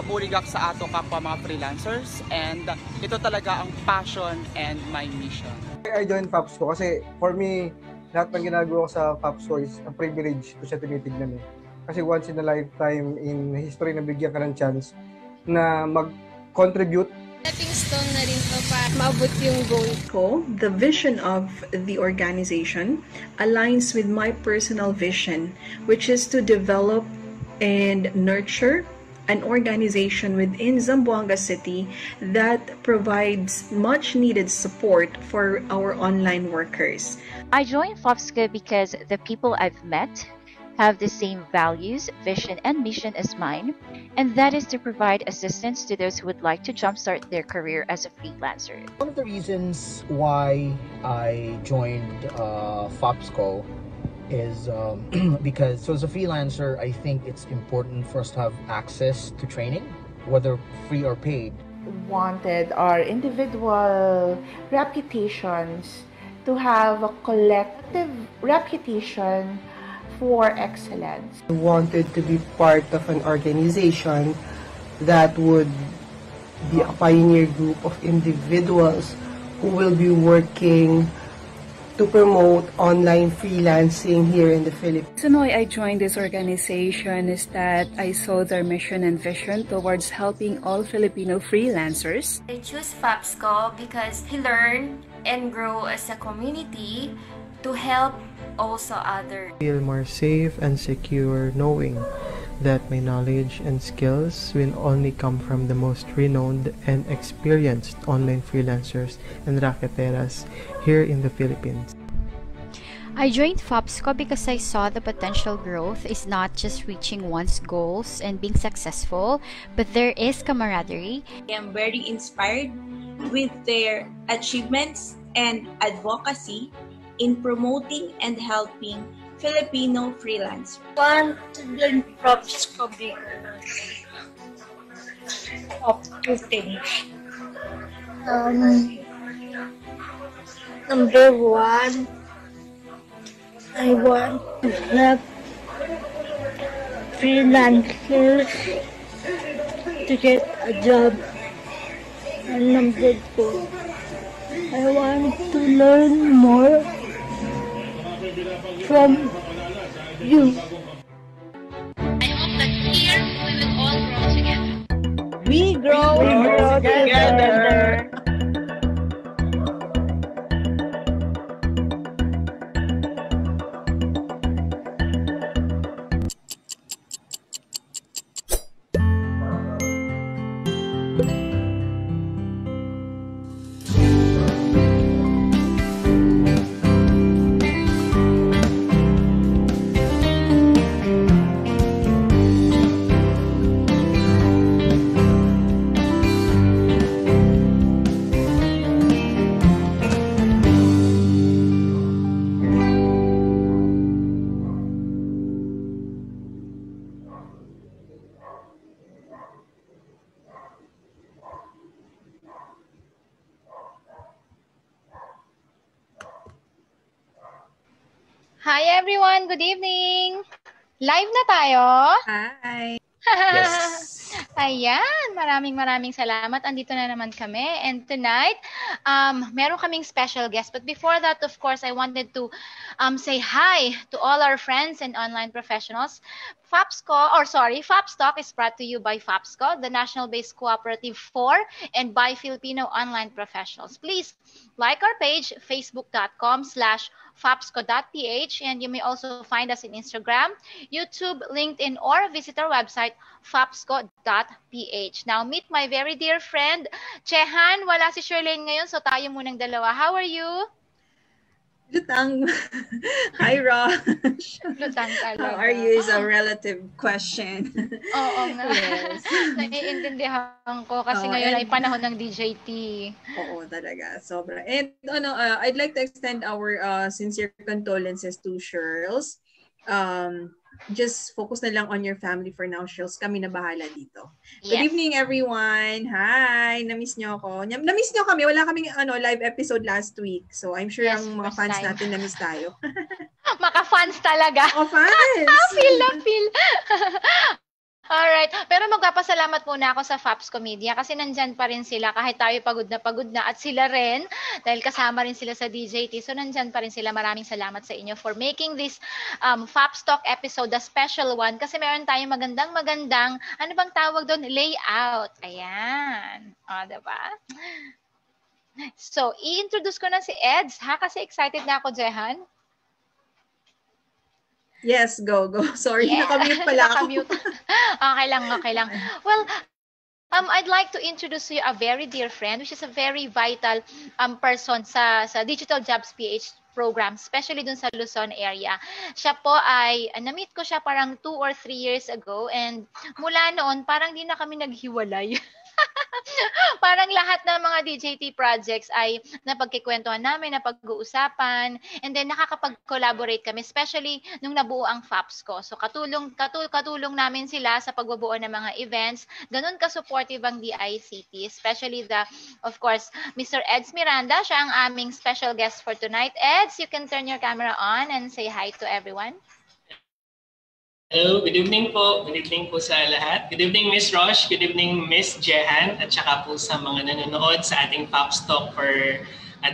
buligak sa ato kapwa mga freelancers, and ito talaga ang passion and my mission. I joined FAPSCO kasi for me, lahat ng ginagawa ko sa FAPSCO is a privilege ko siya tinitignan eh. Kasi once in a lifetime in history na bigyan ka ng chance na mag-contribute. Stepping stone na rin to para maabot yung goal ko. The vision of the organization aligns with my personal vision, which is to develop and nurture an organization within Zamboanga City that provides much needed support for our online workers. I joined FOPSCO because the people I've met have the same values, vision, and mission as mine, and that is to provide assistance to those who would like to jumpstart their career as a freelancer. One of the reasons why I joined FOPSCO is because as a freelancer, I think it's important for us to have access to training, whether free or paid. Wanted our individual reputations to have a collective reputation for excellence. I wanted to be part of an organization that would be a pioneer group of individuals who will be working to promote online freelancing here in the Philippines. The reason why I joined this organization is that I saw their mission and vision towards helping all Filipino freelancers. I choose FAPSCO because we learn and grow as a community to help also others. I feel more safe and secure knowing that my knowledge and skills will only come from the most renowned and experienced online freelancers and racketeras here in the Philippines. I joined FOPSCO because I saw the potential growth is not just reaching one's goals and being successful, but there is camaraderie. I am very inspired with their achievements and advocacy in promoting and helping Filipino freelancers. Want to join FOPSCO because of two things. Number one, I want to help freelancers to get a job. And number two, I want to learn more from you. I hope that here we will all grow together. We grow together. Hi everyone, good evening! Live na tayo? Hi! Yes! Ayan, maraming salamat. Andito na naman kami. And tonight, meron kaming special guest. But before that, of course, I wanted to say hi to all our friends and online professionals. FAPSTalk is brought to you by FAPSCO, the national-based cooperative for and by Filipino online professionals. Please like our page, facebook.com/fapsco.ph, and you may also find us in Instagram, YouTube, LinkedIn, or visit our website, fapsco.ph. Now, meet my very dear friend, Chehan. Wala si Shirlene ngayon, so tayo munang dalawa. How are you? Lutang. Hi, Rosh. Lutang talaga. How are you is a relative question. Oo nga. Yes. Naiintindihan ko kasi ngayon ay panahon ng DJT. Oo, talaga. Sobra. And I'd like to extend our sincere condolences to Shirls. Just focus na lang on your family for now, Shirls. Kami na bahala dito. Good evening, everyone. Hi! Na-miss nyo ako. Na-miss nyo kami. Wala kaming live episode last week. So, I'm sure ang mga fans natin na-miss tayo. Maka-fans talaga. Oh, fans! Feel na feel. Alright. Pero magpapasalamat muna ako sa FAPSCO Media kasi nandyan pa rin sila kahit tayo pagod na at sila rin dahil kasama rin sila sa DJT. So nandyan pa rin sila. Maraming salamat sa inyo for making this FAPS Talk episode a special one kasi meron tayong magandang ano bang tawag doon? Layout. Ayan. O, diba? So, i-introduce ko na si Eds ha kasi excited na ako, Jehan. Yes, go. Sorry, Yeah. nakamute pala ako. Nakamute. Okay lang. Well, I'd like to introduce to you a very dear friend, which is a very vital person sa Digital Jobs PH program, especially dun sa Luzon area. Siya po ay, na-meet ko siya parang 2 or 3 years ago and mula noon, parang di na kami naghiwalay. Parang lahat ng mga DJT projects ay napagkikwentuhan namin, napag-uusapan, and then nakakapag-collaborate kami, especially nung nabuo ang FAPSCO. So katulong namin sila sa pagbubuo ng mga events. Ganun ka-supportive ang DICT, especially of course, Mr. Eds Miranda. Siya ang aming special guest for tonight. Eds, you can turn your camera on and say hi to everyone. Hello, good evening po. Good evening po sa lahat. Good evening, Miss Rosh. Good evening, Miss Jehan. At saka po sa mga nanonood sa ating FAPS Talk for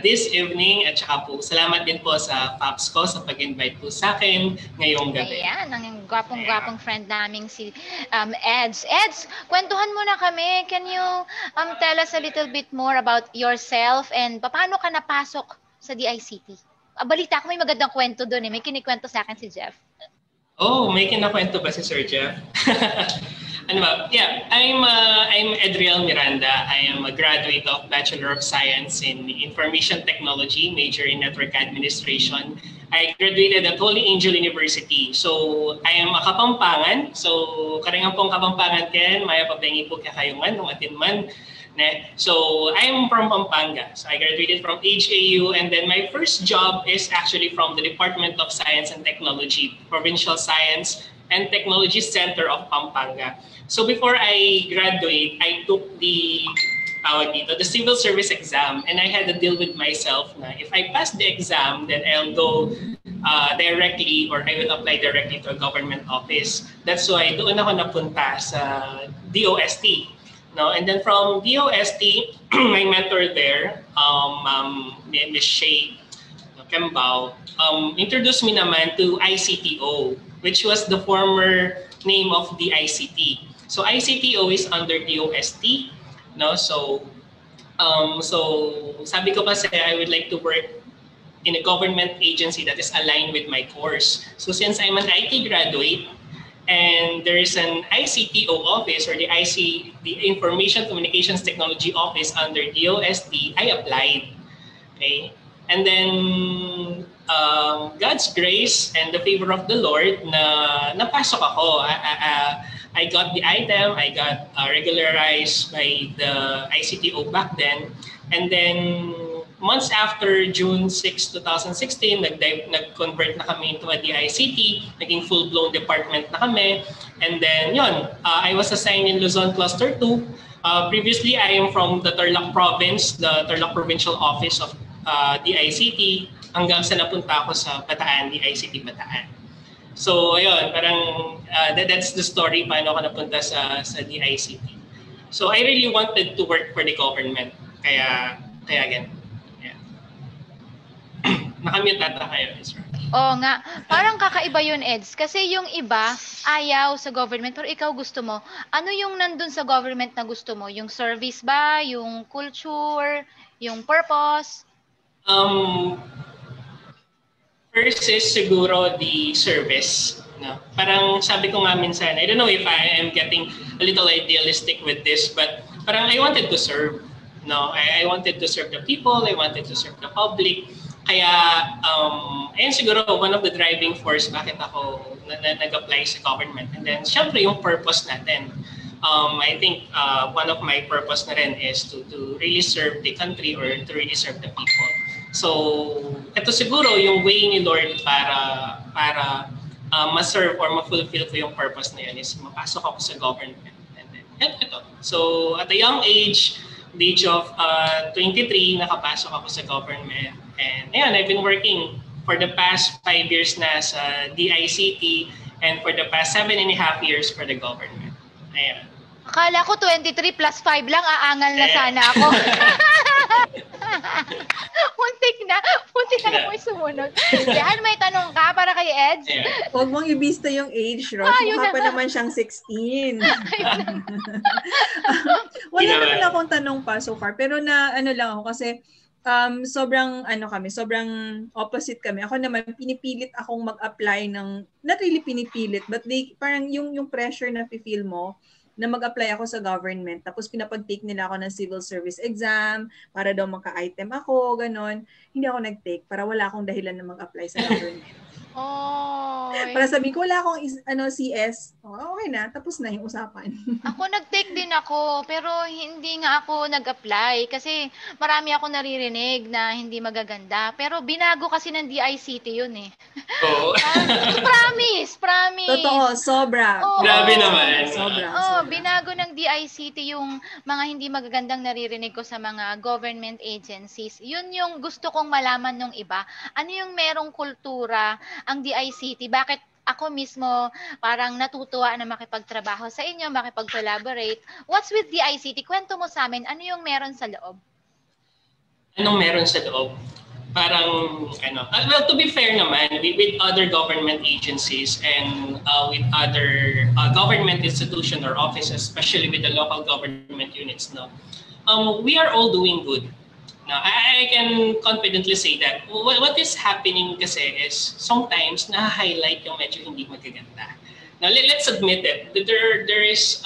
this evening. At saka po, salamat din po sa FAPSCO sa pag-invite po sa akin ngayong gabi. Ayan, ang gwapong friend naming si Eds. Eds, kwentuhan mo na kami. Can you tell us a little bit more about yourself and paano ka napasok sa DICT? Balita ko may magandang kwento doon eh. May kinikwento sa akin si Jeff. Oh, may kinakwento ba si Sir Jeff? Ano ba? Yeah, I'm Edriel Miranda. I am a graduate of Bachelor of Science in Information Technology, major in Network Administration. I graduated at Holy Angel University. So, I am a Kapampangan. So, karingan pong Kapampangan ken, maya pabengi po kakayungan, numatin man. So, I am from Pampanga. So, I graduated from HAU, and then my first job is actually from the Department of Science and Technology, Provincial Science and Technology Center of Pampanga. So, before I graduate, I took the civil service exam, and I had a deal with myself na if I pass the exam, then I'll go directly, or I will apply directly to a government office. That's why doon ako napunta sa DOST. No, and then from DOST, my mentor there, Ms. Shay Kembao, introduced me naman to ICTO, which was the former name of the ICT. So ICTO is under DOST. No, so sabi ko kasi I would like to work in a government agency that is aligned with my course. So since I'm an IT graduate, and there is an ICTO office, or the Information Communications Technology Office under DOST, I applied. Okay, and then God's grace and the favor of the Lord na napasok ako. I got the item. I got regularized by the ICTO back then, and then months after June 6, 2016, nag-convert na kami into a DICT, naging full-blown department na kami. And then, I was assigned in Luzon Cluster 2. Previously, I am from the Tarlac Province, the Tarlac Provincial Office of DICT, hanggang sa napunta ako sa Bataan, DICT Bataan. So, ayun, parang that's the story paano ako napunta sa DICT. So, I really wanted to work for the government. Kaya again, nakamute ata kayo, Israel. Oo nga. Parang kakaiba yun, Eds. Kasi yung iba, ayaw sa government, pero ikaw gusto mo. Ano yung nandun sa government na gusto mo? Yung service ba? Yung culture? Yung purpose? First is siguro the service. No? Parang sabi ko nga minsan, I don't know if I am getting a little idealistic with this, but parang I wanted to serve. No? I wanted to serve the people. I wanted to serve the public. Kaya, ayun siguro one of the driving force bakit ako nag-apply sa government. And then, syempre yung purpose natin. I think one of my purpose na rin is to really serve the country or to really serve the people. So, ito siguro yung way ni Lord para ma-serve or ma-fulfill ko yung purpose na yun is mapasok ako sa government. And then, ito. So, at a young age, the age of 23, nakapasok ako sa government. And ayan, I've been working for the past 5 years na sa DICT and for the past 7.5 years for the government. Ayan. Akala ko 23 plus 5 lang, aangal na sana ako. Muntik na lang mo sumunod. Yan, may tanong ka para kay Eds? Huwag mong ibista yung age, Ross. Mukha pa naman siyang 16. Wala naman akong tanong pa so far. Pero ano lang ako kasi sobrang opposite kami. Ako naman, pinipilit akong mag-apply ng, not really pinipilit, but parang yung pressure na feel mo, na mag-apply ako sa government. Tapos pinapag-take nila ako ng civil service exam para daw maka-item ako, ganon. Hindi ako nag-take para wala akong dahilan na mag-apply sa government. Para sabihin ko, wala akong CS. Okay na, tapos na yung usapan. Ako nag-take din ako, pero hindi nga ako nag-apply kasi marami ako naririnig na hindi magaganda. Pero binago kasi ng DICT yun eh. Oo. Promise! Totoo, sobra. Grabe naman. Sobra. Binago ng DICT yung mga hindi magagandang naririnig ko sa mga government agencies. Yun yung gusto kong malaman ng iba. Ano yung merong kultura ang DICT? Bakit ako mismo parang natutuwa na makipagtrabaho sa inyo, makipag-collaborate? What's with DICT? Kwento mo sa amin, ano yung meron sa loob? Anong meron sa loob? Parang, well, to be fair naman, with other government agencies and with other government institutions or offices, especially with the local government units, we are all doing good. Now, I can confidently say that what is happening kasi is sometimes na-highlight yung medyo hindi magaganda. Now, let's admit it. There is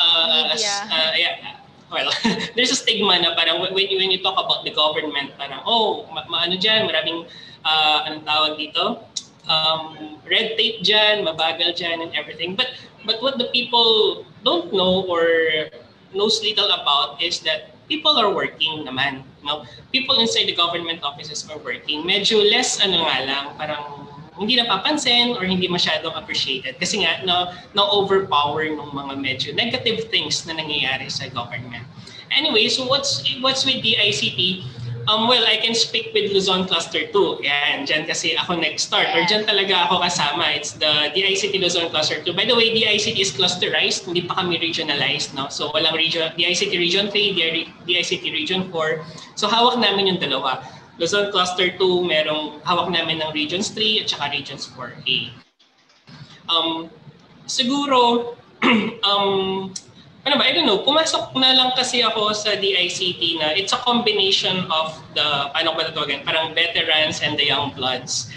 there's a stigma na parang when you talk about the government, parang maano dyan, maraming anong tawag dito? Red tape dyan, mabagal dyan and everything. But what the people don't know or knows little about is that people are working naman. People inside the government offices are working. Medyo less parang hindi napapansin or hindi masyadong appreciated kasi nga na-overpower ng mga medyo negative things na nangyayari sa government. Anyway, so what's with the ICT? Well, I can speak with Luzon Cluster 2. Yan, dyan kasi ako nag-start or dyan talaga ako kasama. It's the DICT Luzon Cluster 2. By the way, DICT is clusterized, hindi pa kami regionalized. So walang region, DICT Region 3, DICT Region 4. So hawak namin yung dalawa. Luzon Cluster 2, merong hawak namin ng Regions 3 at saka Regions 4A. Siguro, I don't know, pumasok na lang kasi ako sa DICT na it's a combination of the, parang veterans and the young bloods.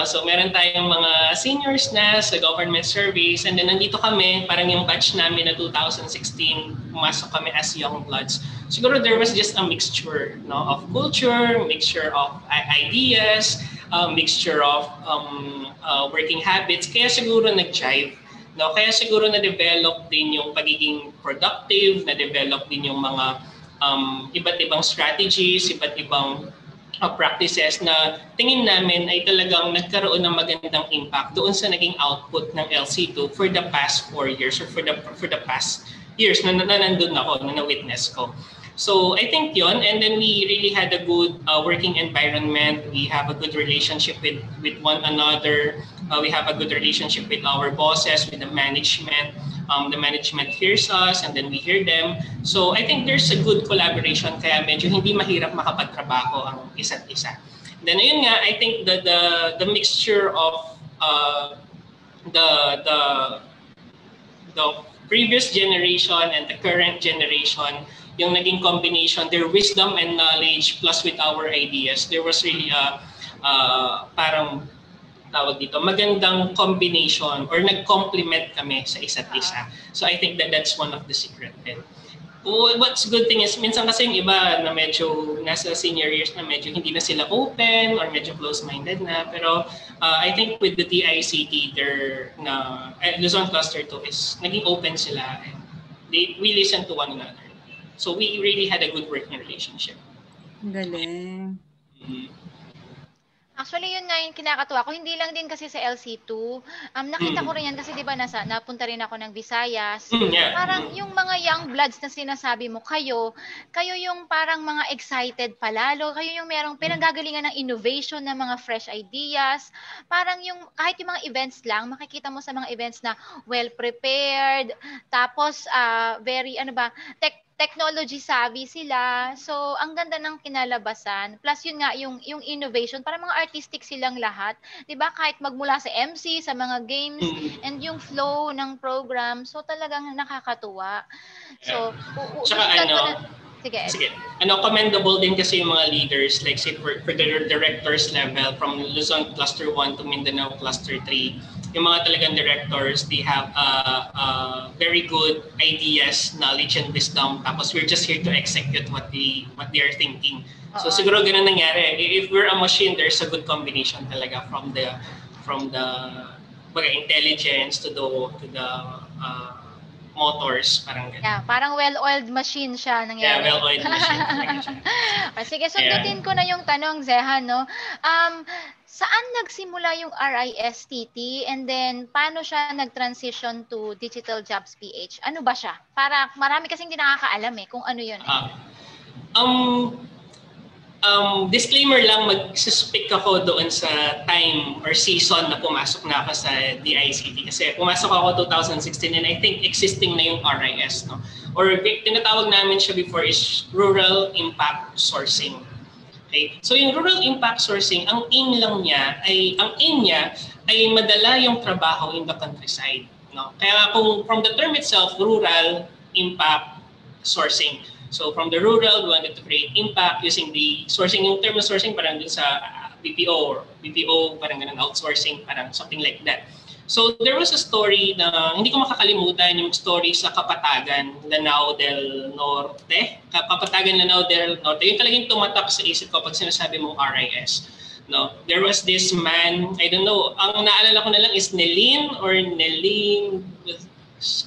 So meron tayong mga seniors na sa government service and then nandito kami, parang yung batch namin na 2016, pumasok kami as young bloods. Siguro there was just a mixture of culture, mixture of ideas, mixture of working habits. Kaya siguro nag-jive. Kaya siguro na-develop din yung pagiging productive, na-develop din yung mga iba't ibang strategies, iba't ibang practices na tingin namin ay talagang nagkaroon ng magandang impact doon sa naging output ng LC2 for the past 4 years or for the past years na nandun ako, na na-witness ko. So I think yon, and then we really had a good working environment. We have a good relationship with one another. We have a good relationship with our bosses, with the management. The management hears us and then we hear them. So I think there's a good collaboration kaya medyo hindi mahirap makapagtrabaho ang isa't isa. Then ayun nga, I think the mixture of the previous generation and the current generation, yung naging combination, their wisdom and knowledge plus with our ideas, there was really parang tawag dito, magandang combination or nag-complement kami sa isa't isa. So I think that's one of the secret din. What's good thing is, minsan kasi yung iba na medyo nasa senior years na medyo hindi na sila open or medyo close-minded na. Pero I think with the DICT, Luzon Cluster 2 is naging open sila and we listen to one another. So we really had a good working relationship. Galing. Actually, yun nga yung kinakatuwa ko. Hindi lang din kasi sa LC2. Nakita ko rin yan kasi di ba napunta rin ako ng Visayas. Yeah. Parang yung mga young bloods na sinasabi mo, kayo yung parang mga excited palalo. Kayo yung merong pinanggagalingan ng innovation, ng mga fresh ideas. Parang yung, kahit yung mga events lang, makikita mo sa mga events na well-prepared. Tapos, very, technology savvy sila. So, ang ganda ng kinalabasan. Plus, yun nga, yung innovation, para mga artistic silang lahat. 'Di ba? Kahit magmula sa MC, sa mga games, and yung flow ng program. So, talagang nakakatuwa. So, Sige. Commendable din kasi yung mga leaders, like say for the directors level, from Luzon Cluster 1 to Mindanao Cluster 3, yung mga talagang directors, they have very good ideas, knowledge, and wisdom. Tapos we're just here to execute what they are thinking. So siguro ganun nangyari. If we're a machine, there's a good combination talaga from the intelligence to the motors, parang ganun. Yeah, parang well-oiled machine siya nangyari. Yeah, well-oiled machine talaga siya. Sige, sundutin ko na yung tanong, Zehan, no? Saan nagsimula yung RISTT, and then paano siya nag-transition to Digital Jobs PH? Ano ba siya? Para marami kasing hindi nakakaalam kung ano yun. Disclaimer lang, mag-speak ako doon sa time or season na pumasok na ako sa DICT. Kasi pumasok ako 2016 and I think existing na yung RIS. No? Or tinatawag namin siya before is Rural Impact Sourcing. Okay? So yung Rural Impact Sourcing, ang aim niya ay madala yung trabaho in the countryside. No? Kaya kung from the term itself, Rural Impact Sourcing. So from the rural, we wanted to create impact using the sourcing. Yung term na sourcing parang dun sa BPO or BPO, parang ganun, outsourcing, parang something like that. So there was a story na hindi ko makakalimutan, yung story sa Kapatagan, Lanao del Norte. Kapatagan, Lanao del Norte. Yung talagang tumatak sa isip ko pag sinasabi mong RIS. No, there was this man, I don't know, ang naalala ko na lang is Nelin,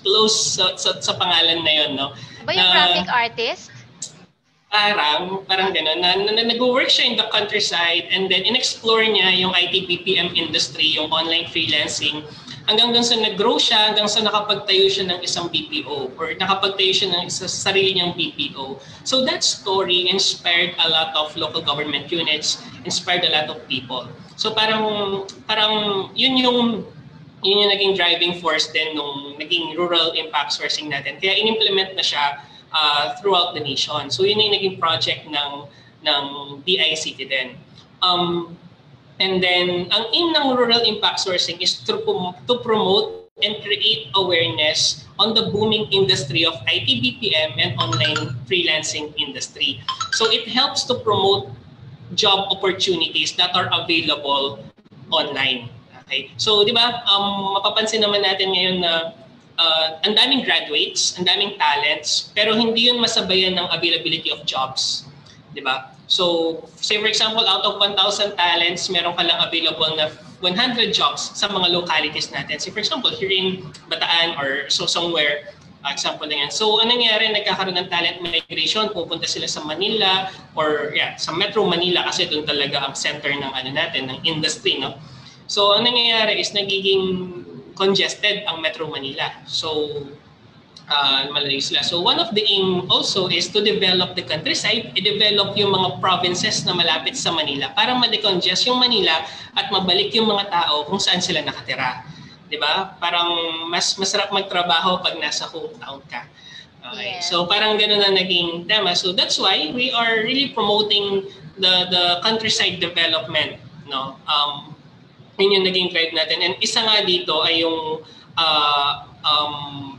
close sa pangalan na yun, no? Ba yung graphic artist? Parang gano'n, na nag-work siya in the countryside and then in-explore niya yung IT BPM industry, yung online freelancing, hanggang dun sa nag-grow siya, hanggang sa nakapagtayo siya ng isang BPO or nakapagtayo siya ng sarili niyang BPO. So that story inspired a lot of local government units, inspired a lot of people. So parang yun yung naging driving force din nung naging rural impact sourcing natin. Kaya in-implement na siya throughout the nation. So yun yung naging project ng DICT din. And then, ang aim ng rural impact sourcing is to promote and create awareness on the booming industry of IT BPM and online freelancing industry. So it helps to promote job opportunities that are available online. Okay. So, di ba, mapapansin naman natin ngayon na ang daming graduates, ang daming talents, pero hindi yun masabayan ng availability of jobs. Di ba? So, say for example, out of 1,000 talents, meron ka lang available na 100 jobs sa mga localities natin. Say for example, here in Bataan or so somewhere, example lang yan. So, anong nangyari? Nagkakaroon ng talent migration, pupunta sila sa Manila or sa Metro Manila kasi doon talaga ang center ng natin, ng industry, no? So, ang nangyayari is nagiging congested ang Metro Manila. So, malayo sila. So, one of the aim also is to develop the countryside, i-develop yung mga provinces na malapit sa Manila para ma-decongest yung Manila at mabalik yung mga tao kung saan sila nakatira. Diba? Parang mas masarap magtrabaho pag nasa hometown ka. Okay. Yeah. So, parang ganun na naging tema. So, that's why we are really promoting the countryside development. No? Yun yung naging drive natin. And isa nga dito ay yung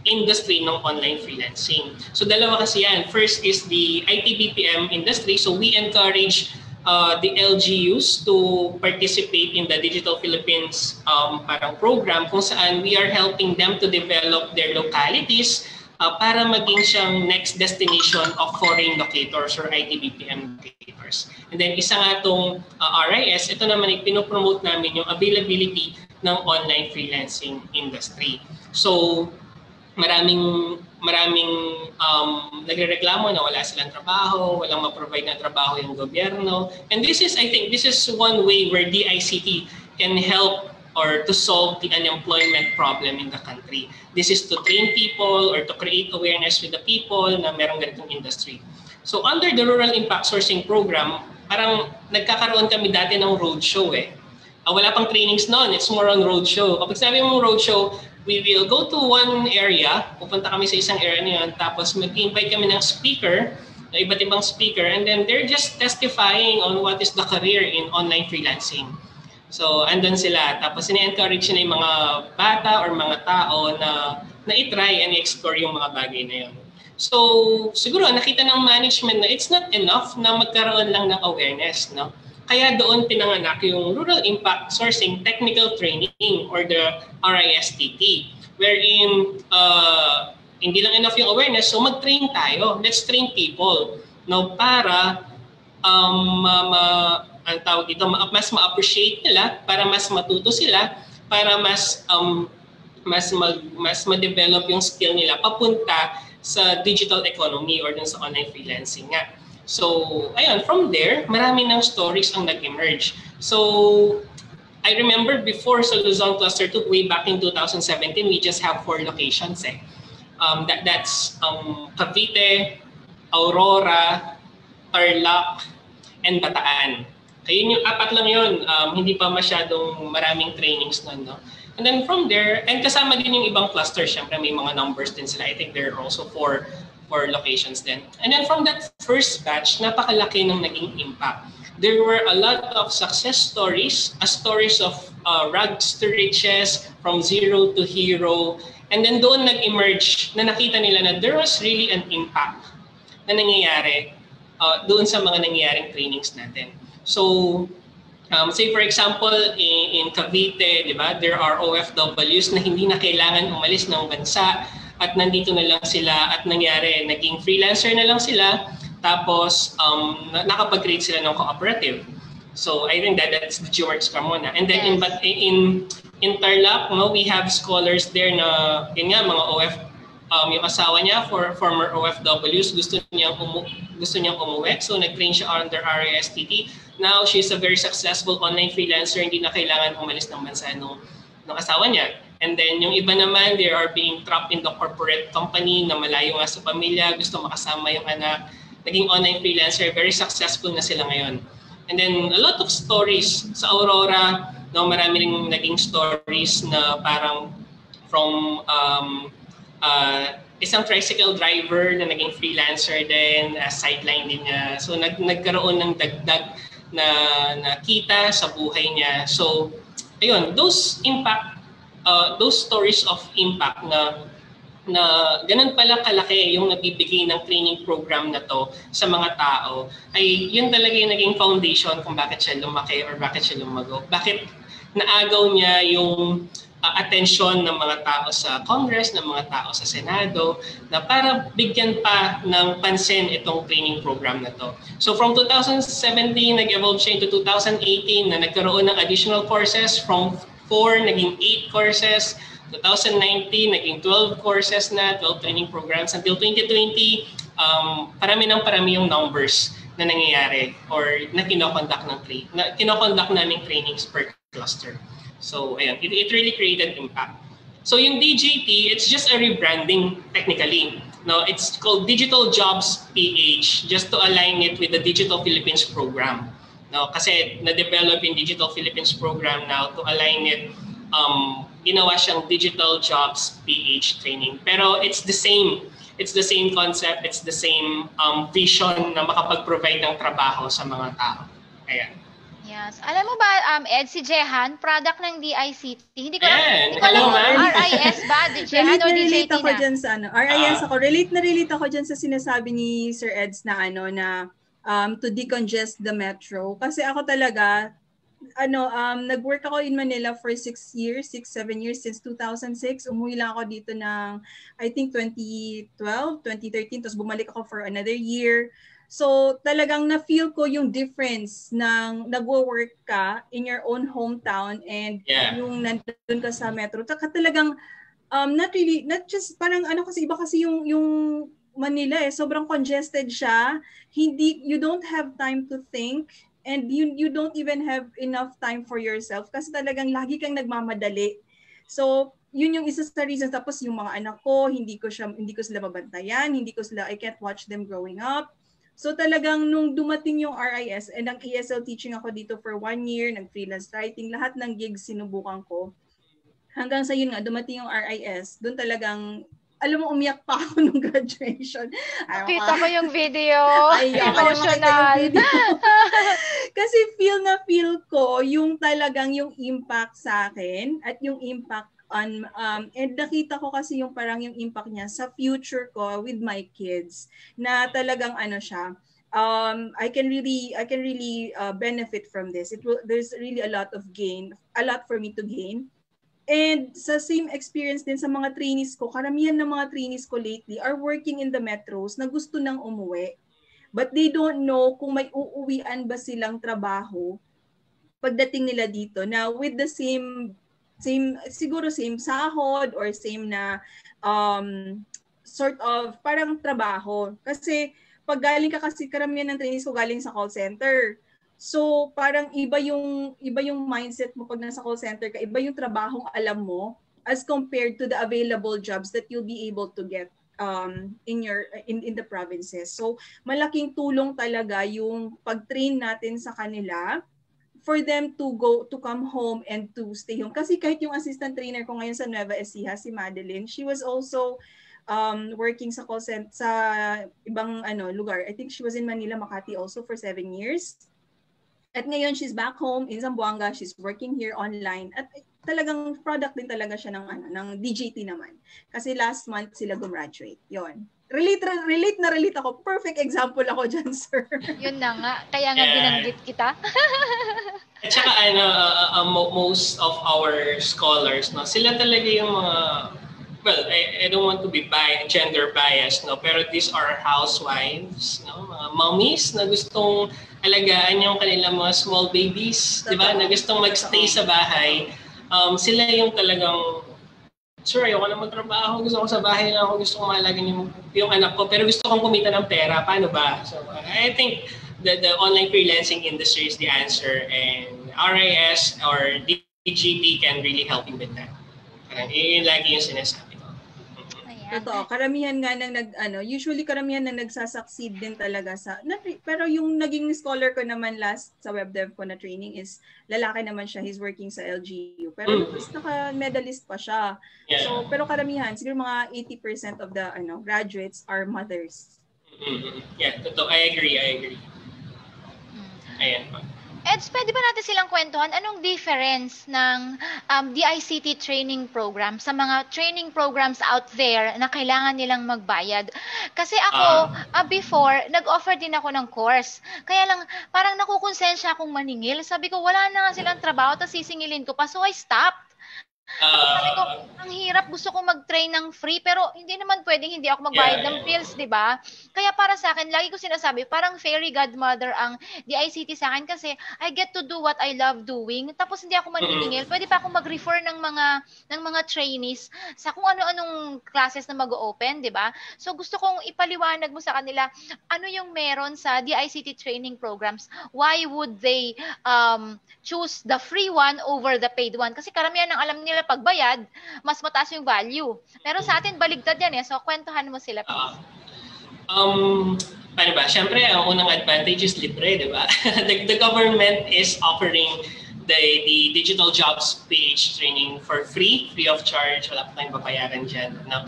industry ng online freelancing. So dalawa kasi yan. First is the IT BPM industry. So we encourage the LGUs to participate in the Digital Philippines parang program kung saan we are helping them to develop their localities para maging siyang next destination of foreign locators or IT BPM locators. And then isa nga itong RIS, ito naman ay pinopromote namin yung availability ng online freelancing industry. So maraming nagrereklamo na wala silang trabaho, walang ma-provide na trabaho yung gobyerno. And I think this is one way where DICT can help or to solve the unemployment problem in the country. This is to train people or to create awareness with the people na merong ganitong industry. So under the Rural Impact Sourcing Program, parang nagkakaroon kami dati ng roadshow eh. Wala pang trainings noon, it's more on roadshow. Kapag sabi mong roadshow, we will go to one area, pupunta kami sa isang area na yun, tapos mag-invite kami ng speaker, na iba't ibang speaker, and then they're just testifying on what is the career in online freelancing. So, andun sila. Tapos, ini-encourage na yung mga bata or mga tao na i-try and i-explore yung mga bagay na yun. So, siguro, nakita ng management na it's not enough na magkaroon lang ng awareness, no? Kaya doon pinanganak yung Rural Impact Sourcing Technical Training or the RISTT, wherein hindi lang enough yung awareness, so mag-train tayo. Let's train people, no? Para ang tawag dito, mas ma-appreciate nila, para mas matuto sila, para mas ma-develop yung skill nila papunta sa digital economy or dun sa online freelancing nga. So, ayun, from there, marami ng stories ang nag-emerge. So, I remember before sa Luzon Cluster 2, way back in 2017, we just have 4 locations eh. That's Cavite, Aurora, Tarlac, and Bataan. Ayun yung 4 lang yun. Hindi pa masyadong maraming trainings nun, no? And then from there, and kasama din yung ibang cluster, syempre may mga numbers din sila. I think there are also 4 locations din. And then from that first batch, napakalaki ng naging impact. There were a lot of success stories, stories of rags to riches, from zero to hero. And then doon nag-emerge na nakita nila na there was really an impact na nangyayari doon sa mga nangyayaring trainings natin. So, say for example, in Cavite, di ba, there are OFWs na hindi na kailangan umalis ng bansa at nandito na lang sila at nangyari, naging freelancer na lang sila, tapos nakapag-create sila ng cooperative. So, I think that's the G-Works Carmona. And then in Tarlac, no, we have scholars there na, yun nga, mga yung asawa niya, former OFWs, gusto niyang umuwi. So, nag-train siya under RISTT. Now, she's a very successful online freelancer. Hindi na kailangan umalis ng bansa ng asawa niya. And then, yung iba naman, they are being trapped in the corporate company na malayo nga sa pamilya, gusto makasama yung anak. Naging online freelancer, very successful na sila ngayon. And then, a lot of stories sa Aurora, no, marami ring naging stories na parang from isang tricycle driver na naging freelancer din, sideline din niya. So nagkaroon ng dagdag na kita sa buhay niya. So ayun, those stories of impact na ganun pala kalaki yung nabibigay ng training program na to sa mga tao, ay yun talaga yung naging foundation kung bakit siya lumaki or bakit siya lumago. Bakit naagaw niya yung atensyon ng mga tao sa Congress, ng mga tao sa Senado, na para bigyan pa ng pansin itong training program na to. So from 2017, nag-evolve siya into 2018 na nagkaroon ng additional courses. From 4, naging 8 courses. 2019, naging 12 courses na, 12 training programs. Until 2020, parami yung numbers na nangyayari or na kinoconduct namin trainings per cluster. So, ayan, it really created impact. So, yung DJT, it's just a rebranding technically. No, it's called Digital Jobs PH, just to align it with the Digital Philippines program. No, kasi na-develop yung Digital Philippines program now to align it. Ginawa siyang Digital Jobs PH training. Pero it's the same concept, it's the same vision na makapag-provide ng trabaho sa mga tao. Ayan. Yes. Alam mo ba, Ed, si Jehan, product ng DICT. Hindi ko Hello, alam, RIS ba? Jehan o DJT ako na? Dyan sa RIS ako. Relate ako dyan sa sinasabi ni Sir Eds na to decongest the metro. Kasi ako talaga, nag-work ako in Manila for 6, 7 years since 2006. Umuwi lang ako dito ng, I think, 2012, 2013. Tapos bumalik ako for another year. So talagang na-feel ko yung difference ng nagwo-work ka in your own hometown and yung nandun ka sa metro. Talagang not just parang ano kasi iba kasi yung Manila sobrang congested siya. You don't have time to think and you don't even have enough time for yourself kasi talagang lagi kang nagmamadali. So, yun yung isa sa reason. Tapos yung mga anak ko, hindi ko sila mabantayan, I can't watch them growing up. So talagang nung dumating yung RIS and ang ESL teaching ako dito for 1 year, nag-freelance writing, lahat ng gigs sinubukan ko. Hanggang sa yun nga, dumating yung RIS, doon talagang, alam mo, umiyak pa ako nung graduation. Kita ko yung video. Emotional. Kasi feel ko yung talagang yung impact sa akin at yung impact on and nakita ko kasi yung parang yung impact niya sa future ko with my kids na talagang ano siya I can really benefit from this. There's really a lot for me to gain. And sa same experience din sa mga trainees ko, karamihan ng mga trainees ko lately are working in the metros na gusto nang umuwi. But they don't know kung may uuwian ba silang trabaho pagdating nila dito. Now, with the same sahod or same na sort of parang trabaho. Kasi pag galing ka kasi karamihan ng trainees ko galing sa call center. So parang iba yung mindset mo pag nasa call center ka, iba yung trabahong alam mo as compared to the available jobs that you'll be able to get in the provinces. So malaking tulong talaga yung pag-train natin sa kanila for them to come home and to stay home. Kasi kahit yung assistant trainer ko ngayon sa Nueva Ecija, si Madeline, she was also working sa call center sa ibang lugar. I think she was in Manila, Makati also for 7 years. At ngayon she's back home in Zamboanga. She's working here online. At talagang product din talaga siya ng DJT naman. Kasi last month sila gumraduate. Yon. Relate ako. Perfect example ako dyan, sir. Yun na nga. Kaya nga binanggit kita. At saka most of our scholars, no, sila talaga yung mga, well, I don't want to be gender biased, no, pero these are housewives, no, mga mommies na gustong alagaan yung kanilang mga small babies, di ba, na gustong magstay sa bahay. Sila yung talagang, sure, ayoko na magtrabaho, gusto ko sa bahay lang ako, gusto ko maalagaan yung anak ko, pero gusto kong kumita ng pera, paano ba? So I think the online freelancing industry is the answer, and RIS or DGT can really help you with that. Yun lagi yung sinasabi ko. Totoo, karamihan nga usually karamihan na nagsasucceed din talaga pero yung naging scholar ko naman last sa WebDev ko na training is lalaki naman siya, he's working sa LGU. Pero naka-medalist pa siya. Yeah. So, pero karamihan, siguro mga 80% of the graduates are mothers. Yeah, totoo. I agree. Ayan pa. Eds, pwede ba natin silang kwentuhan? Anong difference ng DICT training program sa mga training programs out there na kailangan nilang magbayad? Kasi ako, before, nag-offer din ako ng course. Kaya lang, parang nakukonsensya akong maningil. Sabi ko, wala na nga silang trabaho, tapos sisingilin ko pa. So I stopped. Sabi ko, ang hirap, gusto ko mag-train ng free, pero hindi naman pwedeng hindi ako magbayad ng bills, di ba? Kaya para sa akin, lagi ko sinasabi, parang fairy godmother ang DICT sa akin kasi I get to do what I love doing. Tapos hindi ako maniningil. Pwede pa ako mag-refer ng mga trainees sa kung ano-anong classes na mag-open, di ba? So gusto kong ipaliwanag mo sa kanila, ano yung meron sa DICT training programs? Why would they choose the free one over the paid one? Kasi karamihan ng alam nila pagbayad, mas mataas yung value. Pero sa atin, baligtad yan eh. So, kwentuhan mo sila, please. Paano ba? Siyempre, ang unang advantage is libre, di ba? The government is offering the digital jobs page training for free of charge. Wala pa tayong babayaran dyan. No?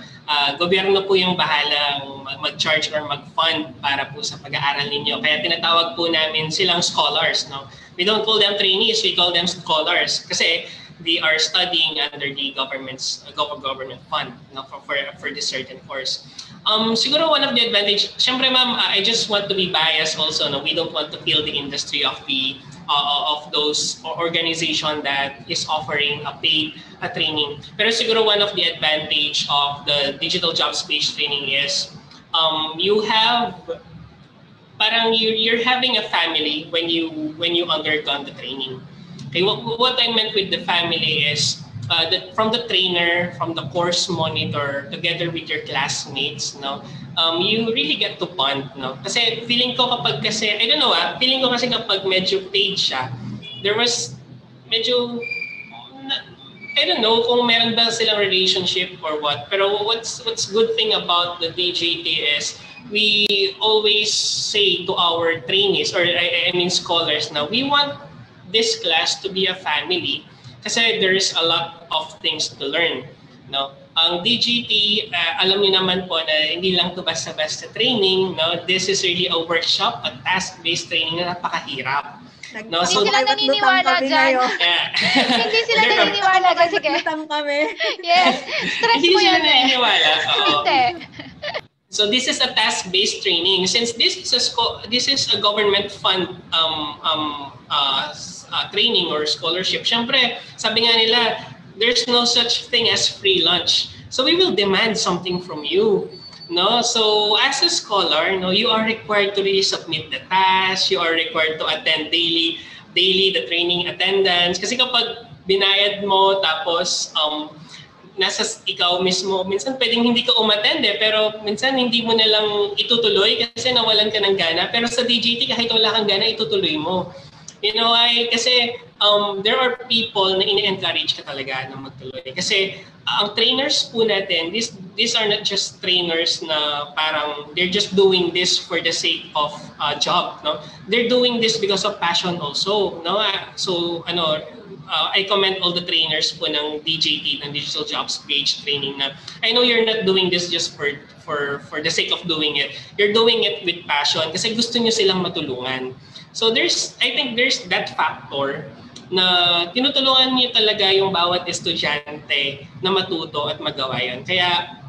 Gobyerno po yung bahalang mag-charge or mag-fund para po sa pag-aaral ninyo. Kaya tinatawag po namin silang scholars. No? We don't call them trainees, we call them scholars. Kasi they are studying under the government fund, no, for this certain course. Siguro one of the advantage, syempre ma'am, I just want to be biased also. No, we don't want to kill the industry of those organization that is offering a paid training. Pero siguro one of the advantage of the digital jobs page training is you have parang you're having a family when you undergone the training. Okay, what I meant with the family is from the trainer, from the course monitor, together with your classmates, no, you really get to bond, no? Kasi feeling ko kapag kasi, I don't know feeling ko kasi kapag medyo paid siya, there was medyo, I don't know kung meron ba silang relationship or what, pero what's good thing about the DJT is we always say to our trainees, or I mean scholars now, we want this class to be a family kasi there's a lot of things to learn, no? Ang DGT, alam niyo naman po na hindi lang to basta-basta training, no? This is really a workshop, a task-based training na napakahirap. No? Hindi sila naniniwala dyan. Hindi sila naniniwala dyan. Sige. Kami. Yes. Stress Hindi mo sila yan naniniwala. Hindi. So this is a task-based training. Since this is a government fund training or scholarship, syempre, sabi nga nila, there's no such thing as free lunch. So we will demand something from you. No, so as a scholar, no, you are required to really submit the task. You are required to attend daily the training attendance. Kasi kapag binayad mo tapos nasa ikaw mismo, minsan pwedeng hindi ka umattend pero minsan hindi mo na lang itutuloy kasi nawalan ka ng gana. Pero sa DJT kahit wala kang gana, itutuloy mo. You know, kasi there are people na ini-encourage ka talaga na magtuloy. Kasi ang trainers po natin, these are not just trainers na parang they're just doing this for the sake of job, no? They're doing this because of passion also, no? So I commend all the trainers po ng DJT, ng Digital Jobs Page Training na I know you're not doing this just for the sake of doing it. You're doing it with passion kasi gusto niyo silang matulungan. So I think there's that factor na tinutulungan niyo talaga yung bawat estudyante na matuto at magawa yun. Kaya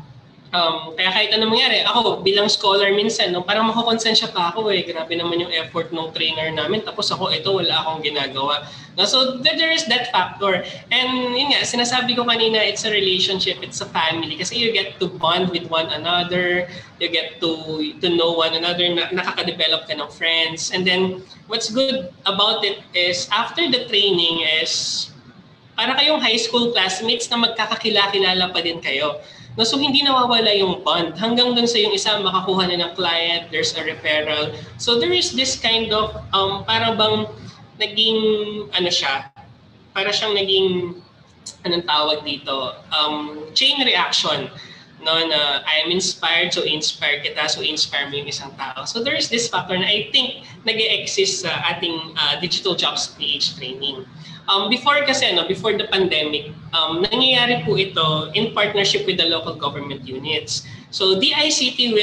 kahit anong mangyari, ako bilang scholar minsan, no, parang makukonsensya pa ako grabe naman yung effort ng trainer namin, tapos ako wala akong ginagawa. No, so there is that factor. And yun nga, sinasabi ko kanina, it's a relationship, it's a family, kasi you get to bond with one another, you get to know one another, nakaka-develop ka ng friends. And then, what's good about it is, after the training is, para kayong high school classmates na magkakakilala pa din kayo. No, so hindi nawawala yung bond. Hanggang dun sa yung isa makakuha na ng client, there's a referral. So there is this kind of, para bang naging, para siyang naging, anong tawag dito, chain reaction. No, na I am inspired, so inspire kita, so inspire mo yung isang tao. So there is this factor na I think nag-e-exist sa ating Digital Jobs PH training. Before the pandemic, nangyayari po ito in partnership with the local government units. So DICT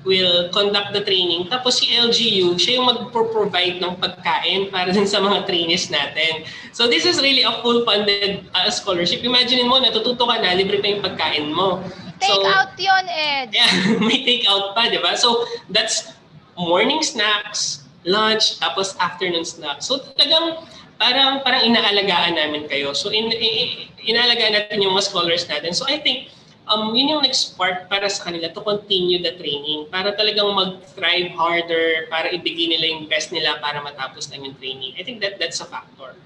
will conduct the training, tapos si LGU, siya yung mag-provide ng pagkain para dun sa mga trainees natin. So this is really a full-funded scholarship. Imagine mo, natututo ka na, libre pa yung pagkain mo. Take out yun, Ed. Yeah, may take out pa, di ba? So that's morning snacks, lunch, tapos afternoon snacks. So talagang parang inaalagaan namin kayo. So inaalagaan natin yung mga scholars natin. So I think yun yung next part para sa kanila to continue the training, para talagang mag-thrive harder, para ibigay nila yung best nila para matapos na yung training. I think that's a factor.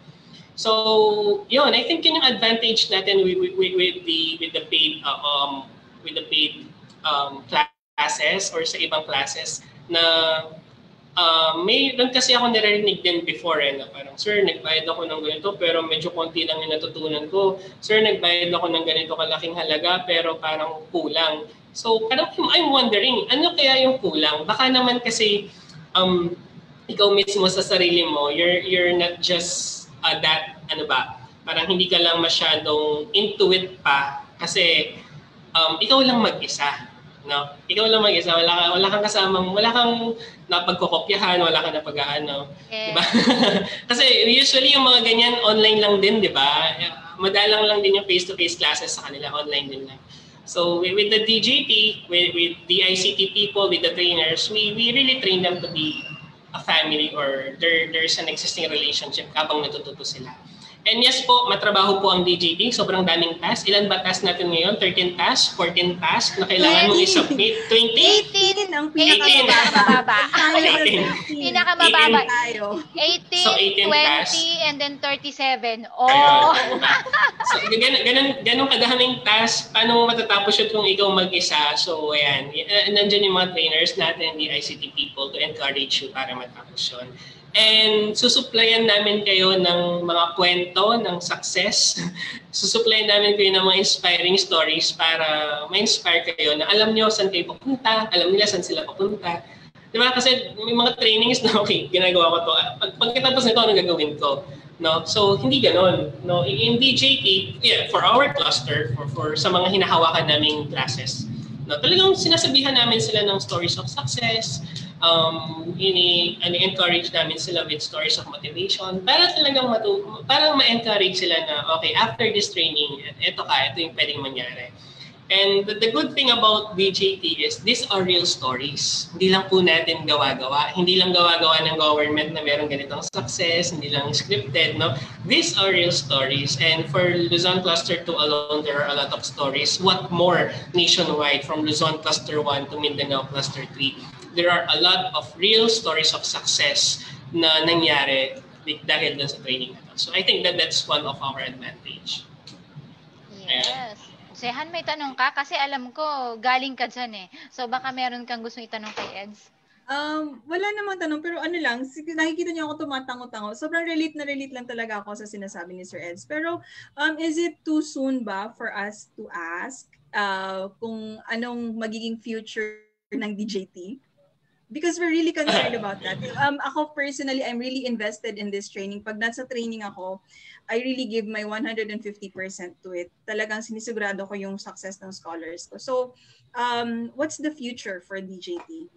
So yun, I think yun yung advantage natin with the paid classes or sa ibang classes na doon kasi ako naririnig din before na parang, sir, nagbayad ako ng ganito pero medyo konti lang yung natutunan ko. Sir, nagbayad ako ng ganito kalaking halaga pero parang kulang. So parang I'm wondering, ano kaya yung kulang? Baka naman kasi ikaw mismo sa sarili mo, you're not just parang hindi ka lang masyadong into it pa kasi ikaw lang mag-isa. No, ikaw lang mag-isa, wala kang kasamang, wala kang napagkokopyahan, wala kang napag-aano, di ba? Kasi usually yung mga ganyan online lang din, di ba? Madalang lang din yung face-to-face classes sa kanila, online din lang. So with the DJT, with the ICT people, with the trainers, we really train them to be a family or there's an existing relationship habang natututo sila. And yes po, matrabaho po ang DJT. Sobrang daming tasks. Ilan ba tasks natin ngayon? 13 tasks? 14 tasks na kailangan mong i-submit? 20? 18 ang 18. Pinakamababa. Pinakamababa. 18, So, 18 tasks. 20, and then 37. Ayun, diba? So, ganun kadaming task. Paano mo matatapos yun kung ikaw mag-isa? So, ayan. Nandiyan yung mga trainers natin, the ICT people, to encourage you para matapos yun. And susuplayan namin kayo ng mga kwento ng success. Susuplayan namin kayo ng mga inspiring stories para ma-inspire kayo na alam nyo saan kayo papunta, alam nila saan sila papunta. Diba? Kasi may mga trainings na, okay, ginagawa ko to. Pagkatapos nito, ano gagawin ko? No? So, hindi ganon. No? In DJT, yeah, for our cluster, for sa mga hinahawakan naming classes, no? Talagang sinasabihan namin sila ng stories of success, encourage namin sila with stories of motivation para talagang parang ma-encourage sila na, okay, after this training, ito yung pwedeng mangyari. And the good thing about DJT is these are real stories. Hindi lang po natin gawa-gawa. Hindi lang gawa-gawa ng government na meron ganitong success, hindi lang scripted, no? These are real stories. And for Luzon Cluster 2 alone, there are a lot of stories. What more nationwide from Luzon Cluster 1 to Mindanao Cluster 3? There are a lot of real stories of success na nangyari dahil dun sa training na to. So I think that's one of our advantage. Yes. Sehan, may tanong ka? Kasi alam ko, galing ka dyan eh. So baka meron kang gusto itanong kay Eds? Wala namang tanong, pero ano lang, nakikita niyo ako tumatango-tango. Sobrang relate lang talaga ako sa sinasabi ni Sir Eds. Pero is it too soon ba for us to ask kung anong magiging future ng DJT? Because we're really concerned about that. Ako personally, I'm really invested in this training. Pag nasa training ako, I really give my 150% to it. Talagang sinisigurado ko yung success ng scholars ko. So, what's the future for DJT?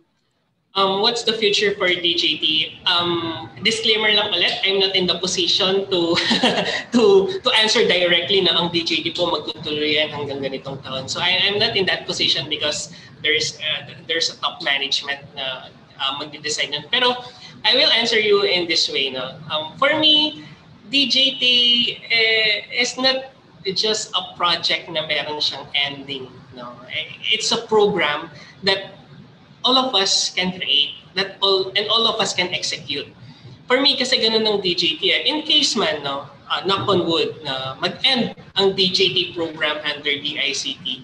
What's the future for DJT? Disclaimer lang ulit, I'm not in the position to to answer directly na ang DJT po magtutuloy yan hanggang ganitong taon. So I'm not in that position because there's a top management na magde-decide nun. Pero I will answer you in this way. No? For me, DJT is not just a project na meron siyang ending. No? It's a program that all of us can create, and all of us can execute. For me, kasi ganun ng DJT. In case man, no, knock on wood, na mag-end ang DJT program under DICT,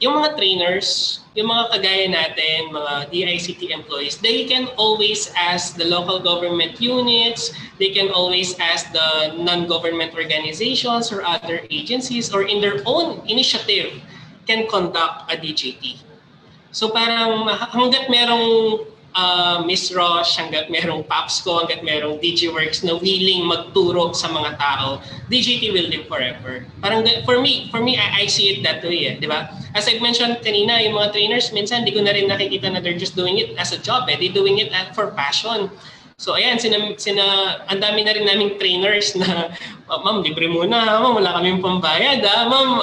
yung mga trainers, yung mga kagaya natin, mga DICT employees, they can always ask the local government units, they can always ask the non-government organizations or other agencies, or in their own initiative, can conduct a DJT. So parang hanggat merong Miss Rosh, hanggat merong Papsco, hanggat merong DigiWorks na willing magturo sa mga tao, DJT will live forever. Parang for me, I see it that way, di ba? As I've mentioned kanina, yung mga trainers, minsan di ko na rin nakikita na they're just doing it as a job. They're doing it for passion. So ayan, ang dami na rin naming trainers na, ma'am, libre muna, ma'am, wala kaming pambayad, ma'am,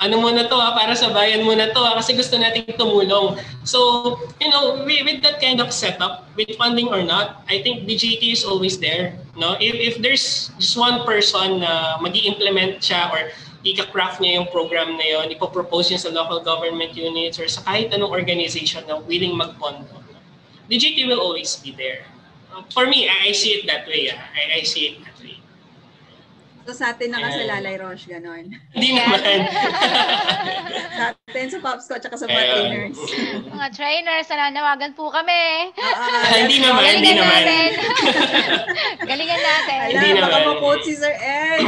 ano muna to, para sa bayan muna to, kasi gusto natin tumulong. So, with that kind of setup, with funding or not, I think DJT is always there. No? If there's just one person na mag-i-implement siya or ika-craft niya yung program na yun, ipopropose niya sa local government units or sa kahit anong organization na willing mag-pondo, DJT will always be there. For me, I see it that way. I see it that way. So sa atin nakasalalay, Rosh, ganon. Hindi naman. Sa atin, sa Popsco, at sa mga trainers. Mga trainers, nananawagan po kami. Hindi naman. Galingan natin. Alam, baka ma-quote si Sir Ed.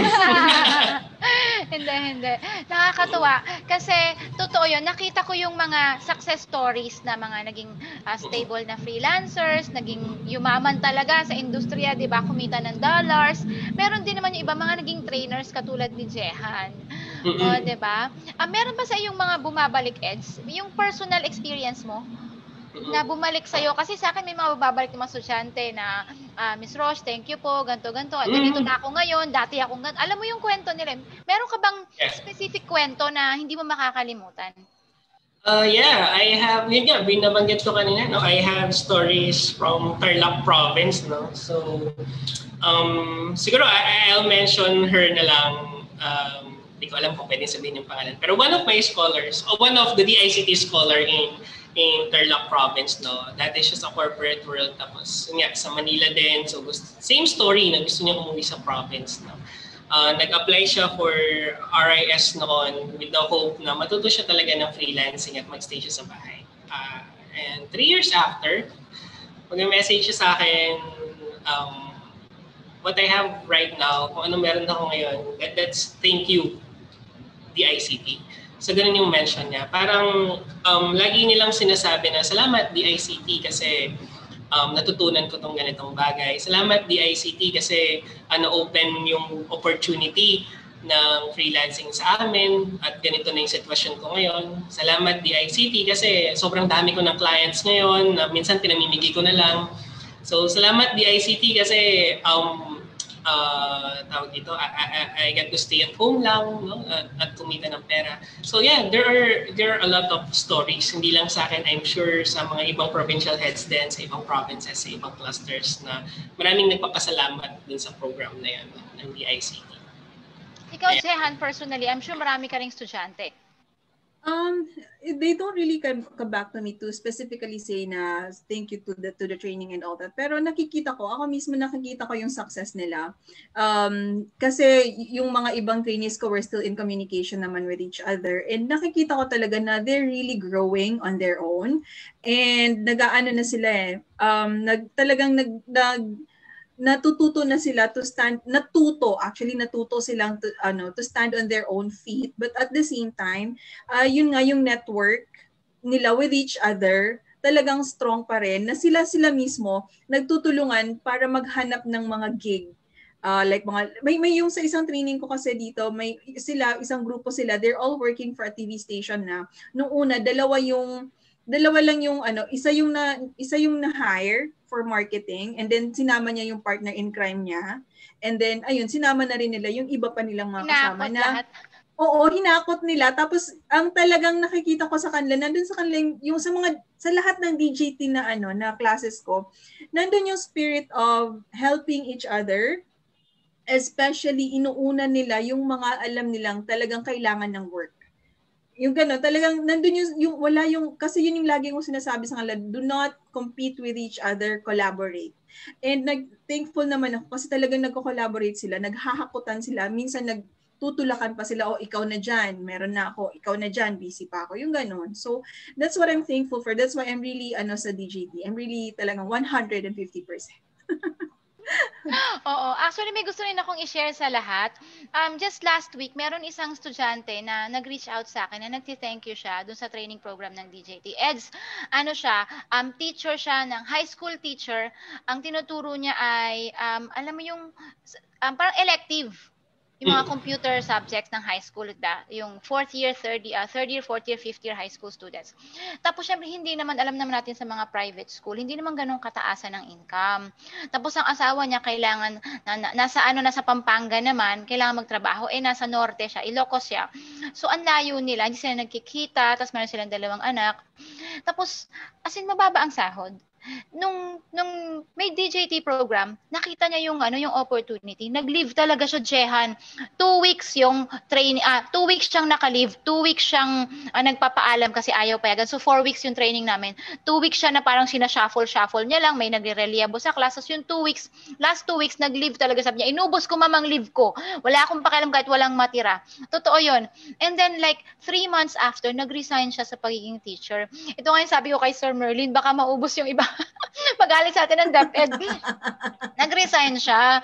Hindi. Nakakatuwa. Kasi, totoo yun. Nakita ko yung mga success stories na mga naging stable na freelancers, naging yumaman talaga sa industriya, di ba? Kumita ng dollars. Meron din naman yung iba mga naging trainers katulad ni Jehan. O, di ba? Meron ba sa iyong mga bumabalik, Eds? Yung personal experience mo? Na bumalik sa'yo. Kasi sa akin may mga babalik ng mga estudyante na, Miss Rosh, thank you po, ganto. Ganito na ako ngayon, dati ako ganito. Alam mo yung kwento nila. Meron ka bang specific kwento na hindi mo makakalimutan? Yeah, I have, yun nga, binabanggit ko kanina, no? I have stories from Tarlac province, no? So, siguro I'll mention her na lang. Hindi ko alam kung pwedeng sabihin yung pangalan. Pero one of my scholars, or one of the DICT scholar in Tarlac province, no? Dati siya sa corporate world, tapos yun nga, sa Manila din. So, same story na gusto niya umuwi sa province, no? Nag-apply siya for RIS noon with the hope na matuto siya talaga ng freelancing at magstay siya sa bahay. And 3 years after, mag-message siya sa akin, what I have right now, kung ano meron ako ngayon, that's thank you, DICT. So ganun yung mention niya. Parang lagi nilang sinasabi na salamat DICT kasi natutunan ko tong ganitong bagay. Salamat DICT kasi open yung opportunity ng freelancing sa amin at ganito na yung sitwasyon ko ngayon. Salamat DICT kasi sobrang dami ko ng clients ngayon na minsan pinamimigay ko na lang. So salamat DICT kasi tawag dito, I get to stay at home lang, no? At kumita ng pera. So yeah, there are a lot of stories, hindi lang sa akin, I'm sure sa mga ibang provincial heads din, sa ibang provinces, sa ibang clusters na maraming nagpapasalamat din sa program na yan ng DICT. Ikaw, Jehan, personally, I'm sure marami ka ring estudyante. They don't really come back to me to specifically say na thank you to the training and all that. Pero ako mismo nakikita ko yung success nila. Kasi yung mga ibang trainees ko were still in communication naman with each other. And nakikita ko talaga na they're really growing on their own. And nag-aano na sila natututo na sila to stand, natuto silang to stand on their own feet, but at the same time yun nga yung network nila with each other talagang strong pa rin, na sila mismo nagtutulungan para maghanap ng mga gig. Like may yung sa isang training ko kasi dito, may isang grupo sila, they're all working for a TV station na. Nung una, dalawa lang yung isa yung na-hire for marketing, and then sinama niya yung partner in crime niya, and then ayun, sinama na rin nila yung iba pa nilang mga kasama na lahat. Oo, hinakot nila. Tapos ang talagang nakikita ko sa kanila, nandun sa kanila yung sa lahat ng DJT na classes ko, nandun yung spirit of helping each other, especially inuuna nila yung mga alam nilang talagang kailangan ng work. Yung gano'n, talagang nandun yung wala yung, kasi yun yung lagi kong sinasabi sa kanila, do not compete with each other, collaborate. And thankful naman ako kasi talagang nagko-collaborate sila, naghahakutan sila, minsan nagtutulakan pa sila, ikaw na dyan, meron na ako, ikaw na dyan, busy pa ako, yung gano'n. So, that's what I'm thankful for. That's why I'm really, sa DJT, I'm really talagang 150%. Oo, actually may gusto rin akong i-share sa lahat. Just last week, meron isang estudyante na nag-reach out sa akin na nagti-thank you siya dun sa training program ng DJT. EDS, teacher siya ng high school teacher. Ang tinuturo niya ay, alam mo yung, parang elective. Yung mga computer subjects ng high school, yung fourth year, third year, fourth year, fifth year high school students. Tapos syempre hindi naman, alam naman natin sa mga private school, hindi naman ganun kataasan ng income. Tapos ang asawa niya kailangan, nasa Pampanga naman, kailangan magtrabaho, nasa norte siya, Ilocos siya. So ang layo nila, hindi sila nagkikita, tapos meron silang 2 anak. Tapos, mababa ang sahod. Nung may DJT program, nakita niya yung opportunity. Nag-leave talaga siya, Jehan. 2 weeks yung training, 2 weeks siyang naka-leave, 2 weeks siyang nagpapaalam kasi ayaw payagan. So 4 weeks yung training namin. 2 weeks siya na parang sinashuffle niya lang, may nagre-reliable sa class. So yung 2 weeks, last 2 weeks nag-leave talaga, sabi niya, inubos ko mamang leave ko. Wala akong pakialam kahit walang matira. Totoo yun. And then like 3 months after, nag-resign siya sa pagiging teacher. Ito nga yung sabi ko kay Sir Merlin, baka maubos yung iba. Magalit sa atin ng DepEd. Nag-resign siya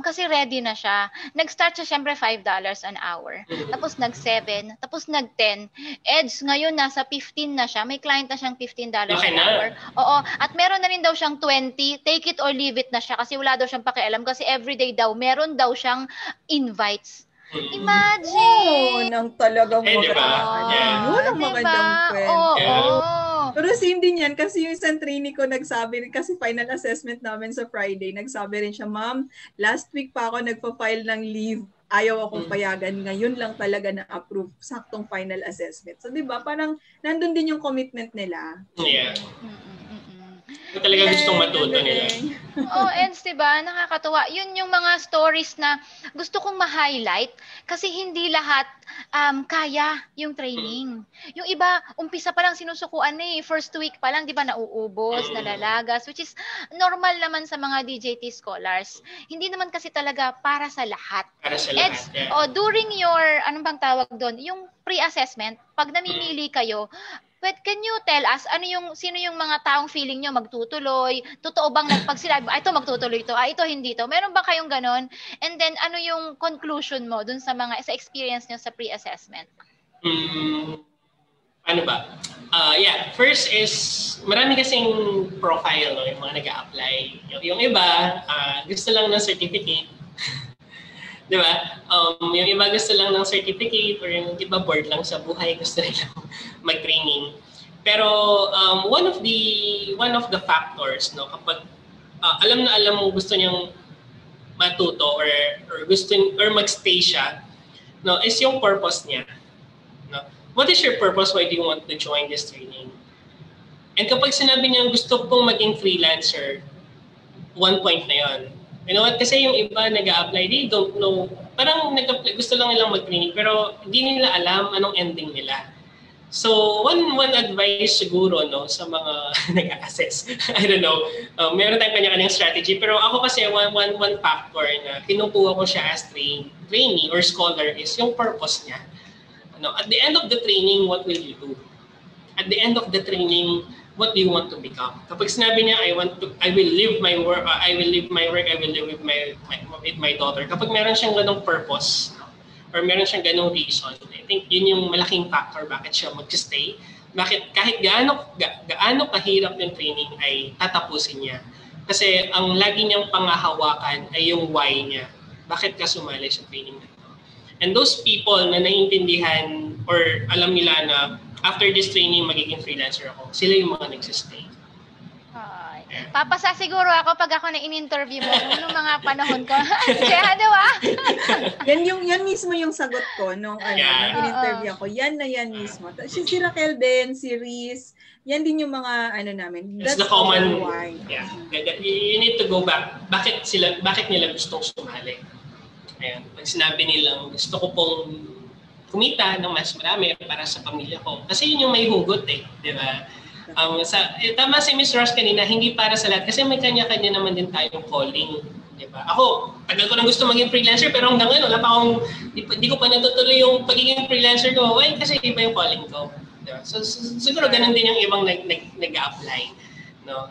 kasi ready na siya. Nag-start siya syempre $5 an hour. Tapos nag-7, tapos nag-10. EDS, ngayon nasa 15 na siya. May client na siyang $15 an hour. Oo. At meron na rin daw siyang 20. Take it or leave it na siya kasi wala daw siyang pakialam kasi everyday daw meron daw siyang invites. Imagine! Nang talagang diba? Yeah. Yun ang magandang kwento. Pero same din yan kasi yung isang trainee ko nagsabi rin, kasi final assessment namin sa Friday, nagsabi rin siya, ma'am, last week pa ako nagpa-file ng leave. ayaw akong payagan, ngayon lang talaga na-approve saktong final assessment. So, di ba, parang nandun din yung commitment nila. Yeah. Talaga gustong matuto nila. Oh, Eds, diba? Nakakatuwa. Yun yung mga stories na gusto kong ma-highlight kasi hindi lahat kaya yung training. Yung iba, umpisa pa lang sinusukuan first week pa lang, di ba, nauubos, nalalagas, which is normal naman sa mga DJT scholars. Hindi naman kasi talaga para sa lahat. Para sa lahat, Eds, during your, anong bang tawag doon, yung pre-assessment, pag namimili kayo, but can you tell us sino yung mga taong feeling nyo magtutuloy? Totoo bang pag sinabi, ito magtutuloy to, ito hindi to. Meron ba kayong ganon? And then ano yung conclusion mo dun sa experience nyo sa pre-assessment? Ano ba? First is marami kasing profile yung mga nag-a-apply. Yung iba gusto lang ng certificate. Di ba? Yung iba gusto lang ng certificate or yung iba bored lang sa buhay, gusto nilang mag-training. Pero one of the factors kapag alam mo gusto niyang matuto or magstay siya, is yung purpose niya. What is your purpose? Why do you want to join this training? And kapag sinabi niya gusto kong maging freelancer, one point na yon. You know what? Kasi yung iba nag-a-apply, they don't know. Parang gusto lang nilang mag-training pero hindi nila alam anong ending nila. So, one advice siguro sa mga nag-assess. I don't know. Meron tayong kanya-kanyang strategy. Pero ako kasi one factor na kinukuha ko siya as trainee or scholar is yung purpose niya. At the end of the training, what will you do? At the end of the training, what do you want to become? Kapag sinabi niya, I will live my work, I will live with my daughter. Kapag meron siyang ganong purpose, or meron siyang ganong reason, I think yun yung malaking factor bakit siya mag-stay. Bakit kahit gaano kahirap yung training ay tatapusin niya. Kasi ang lagi niyang pangahawakan ay yung why niya. Bakit ka sumali sa training na ito? And those people na naiintindihan or alam nila na after this training, magiging freelancer ako. Sila yung mga nagsistay. Papasa siguro ako pag ako na in-interview mo noong mga panahon ko. Kaya, di ba? yan mismo yung sagot ko nung in-interview ako. Yan mismo. Si Raquel din, si Riz, yan din yung mga namin. It's the common why. Yeah. You need to go back. Bakit nila gustong sumali? Ayan. Pag sinabi nilang gusto ko pong kumita ng mas marami para sa pamilya ko. Kasi yun yung may hugot di ba? Tama si Ms. Ross kanina, hindi para sa lahat. Kasi may kanya-kanya naman din tayong calling. Di ba? Ako, tagal ko nang gusto maging freelancer pero hanggang ngayon, wala pa akong, di ko pa natutuloy yung pagiging freelancer ko. Why? Kasi iba yung calling ko. Diba? So, siguro ganun din yung ibang nag-a-apply.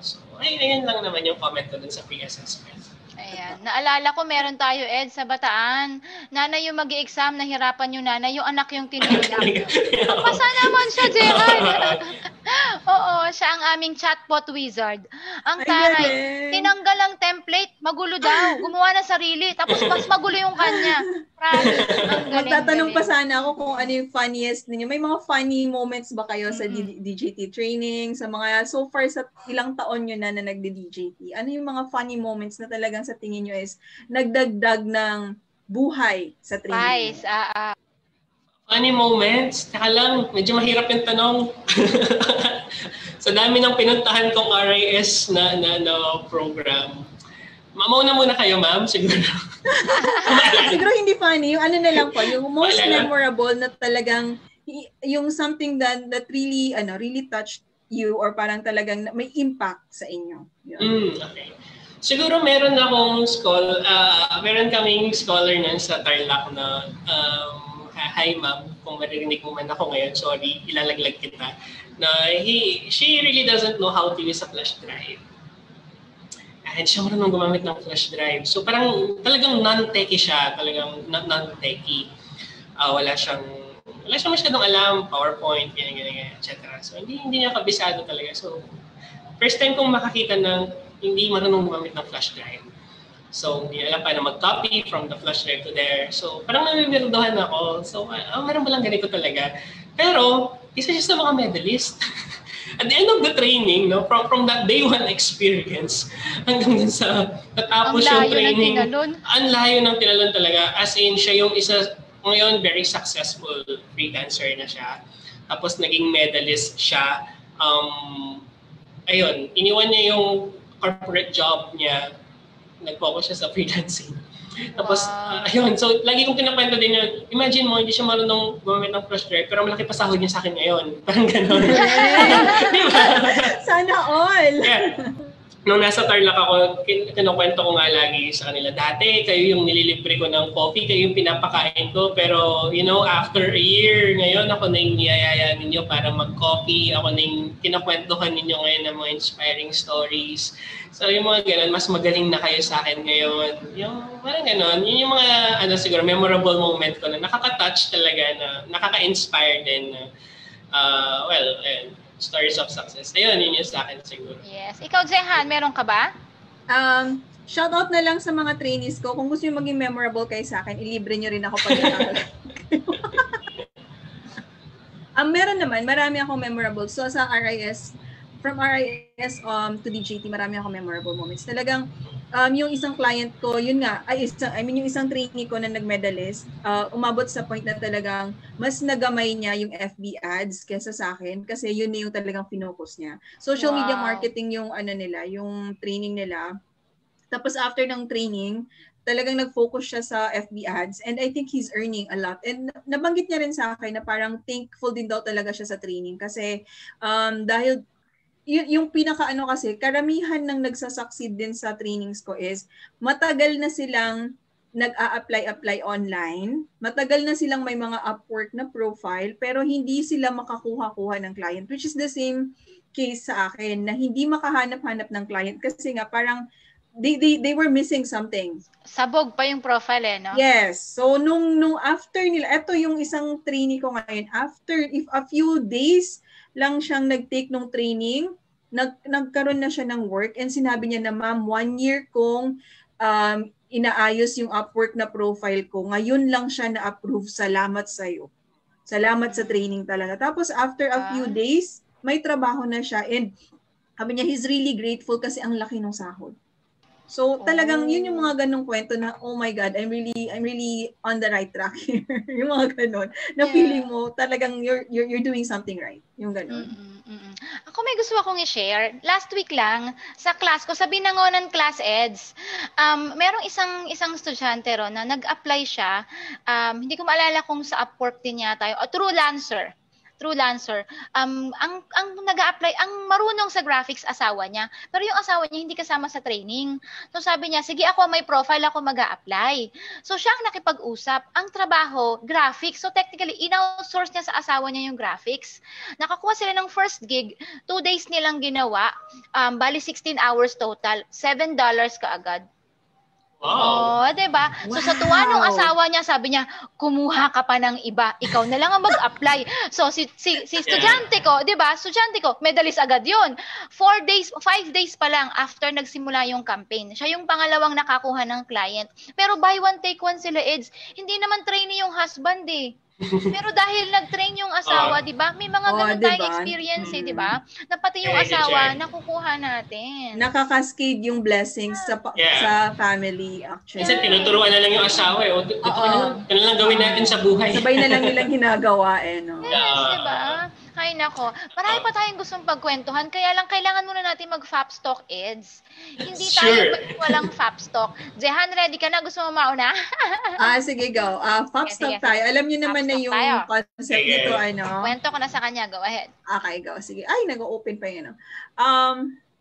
So, ayun lang naman yung comment ko dun sa pre-assessment. Ayan. Naalala ko meron tayo, Ed, sa Bataan. Nanay yung mag-i-exam, nahirapan yung nanay, yung anak yung tinulak. Pasa naman siya, Gerald. Oo, siya ang aming chatbot wizard. Ang taray, tinanggal ang template, magulo daw. Gumawa ng sarili, tapos mas magulo yung kanya. Magtatanong pa sana ako kung ano yung funniest ninyo. May mga funny moments ba kayo sa DJT training? Sa mga, so far sa ilang taon nyo na nagdi-DJT, ano yung mga funny moments na talagang sa tingin nyo is nagdagdag ng buhay sa training? Funny moments? Teka lang, medyo mahirap yung tanong. Sa dami ng pinuntahan kong RIS na program. Mauna muna kayo, ma'am, siguro. Siguro hindi funny. Yung na lang po, yung most memorable na talagang, yung something that really touched you or parang talagang may impact sa inyo. Okay. Siguro meron kaming scholar nun sa Tarlac na, hi ma'am, kung maririnig mo man ako ngayon, sorry, ilalaglag kita, na she really doesn't know how to use a flash drive. And siya marunong gumamit ng flash drive. So parang talagang non-techie siya, talagang non-techie. Wala siyang masyadong alam, PowerPoint, ganyan, etc. So hindi niya kabisado talaga. So first time kong makakita ng hindi marunong gumamit ng flash drive. So hindi alam pa na mag-copy from the flash drive to there. So parang nabibirduhan ako. So meron ba lang ganito talaga? Pero isa siya sa mga medalist. at the end of the training, no, from that day one experience hanggang dun sa natapos yung training, ang layo ng tinalon talaga. As in, siya yung isa, ngayon, very successful freelancer na siya. Tapos naging medalist siya. Ayun, iniwan niya yung corporate job niya, nag-focus siya sa freelancing. Tapos, ayun, so lagi kong kinakwento din yun. Imagine mo, hindi siya marunong gumamit ng Flash Drive, pero malaki pa sahod niya sa akin ngayon. Parang gano'n. Diba? Sana all! Yeah. Nung nasa Tarlac ako, kinukwento ko nga lagi sa kanila, dati kayo yung nililibre ko ng coffee, kayo yung pinapakain ko, pero you know, after a year, ngayon ako na yung niyayaya ninyo para mag-coffee, ako na yung kinakwentuhan ninyo ngayon ng mga inspiring stories. So yung mga ganun, mas magaling na kayo sa akin ngayon. Yung parang ganun, yun yung mga siguro memorable moment ko na nakaka-touch talaga, na nakaka-inspire din. Stories of success. Ayun, yun yung sa akin siguro. Yes. Ikaw, Jehan, meron ka ba? Shoutout na lang sa mga trainees ko. Kung gusto nyo maging memorable kayo sa akin, ilibre nyo rin ako pag meron naman, marami akong memorable. So sa RIS, from RIS to DJT, marami akong memorable moments. Talagang yung isang client ko, yun nga, yung isang trainee ko na nag-medalist, umabot sa point na talagang mas nagamay niya yung FB ads kesa sa akin kasi yun na yung talagang pinocus niya. Social media marketing yung yung training nila. Tapos after ng training, talagang nag-focus siya sa FB ads and I think he's earning a lot. And nabanggit niya rin sa akin na parang thankful din daw talaga siya sa training kasi dahil yung pinaka kasi, karamihan ng nagsasucceed din sa trainings ko is matagal na silang nag-a-apply online, matagal na silang may mga Upwork na profile, pero hindi sila makakuha-kuha ng client, which is the same case sa akin, na hindi makahanap-hanap ng client kasi nga parang they were missing something. Sabog pa yung profile no? Yes. So nung after nila, ito yung isang trainee ko ngayon, after a few days lang siyang nag-take nung training, nagkaroon na siya ng work and sinabi niya na, ma'am, 1 year kong inaayos yung Upwork na profile ko. Ngayon lang siya na-approve. Salamat sa'yo. Salamat sa training talaga. Tapos after a few days, may trabaho na siya and sabi niya, he's really grateful kasi ang laki ng sahod. So talagang yun yung mga ganong kwento na, oh my God, I'm really on the right track here. Yung mga ganon. Na feeling mo talagang you're doing something right. Yung ganon. Ako may gusto akong i-share. Last week lang, sa class ko, sa Binangonan Class Eds, merong isang estudyante ron na nag-apply siya. Hindi ko maalala kung sa Upwork din yata, True Lancer. Ang nag-a-apply, ang marunong sa graphics asawa niya. Pero yung asawa niya hindi kasama sa training. So sabi niya, sige ako may profile, ako mag-a-apply. So siya ang nakipag-usap. Ang trabaho, graphics. So technically, in-outsource niya sa asawa niya yung graphics. Nakakuha sila ng first gig, 2 days nilang ginawa. Bali 16 hours total, $7 kaagad. Wow. Diba? So sa tuwa nung asawa niya, sabi niya, kumuha ka pa ng iba, ikaw na lang ang mag-apply. So si estudyante ko, diba? Estudyante ko, medalist agad yun. 5 days pa lang after nagsimula yung campaign. Siya yung pangalawang nakakuha ng client. Pero buy one, take one sila, Eds. Hindi naman trainee yung husband eh. Pero dahil nag-train yung asawa, di ba? May mga ganun tayong experience di ba? Na pati yung asawa, nakukuha natin. Nakaka-cascade yung blessings sa family, actually. Minsan tinuturuan na lang yung asawa eh. Ano lang gawin natin sa buhay. Sabay na lang nilang ginagawa no? Yes, di ba? Ay nako, marami pa tayong gustong pagkwentuhan, kaya lang kailangan muna natin mag-Fap Stock, Eds. Hindi tayo walang Fap Stock. Jehan, ready ka na? Gusto mo mauna? Sige, go. Fap Stock tayo. Alam niyo naman na yung concept nito, Kwento ko na sa kanya. Go ahead. Okay, go. Sige. Ay, nag-open pa yun.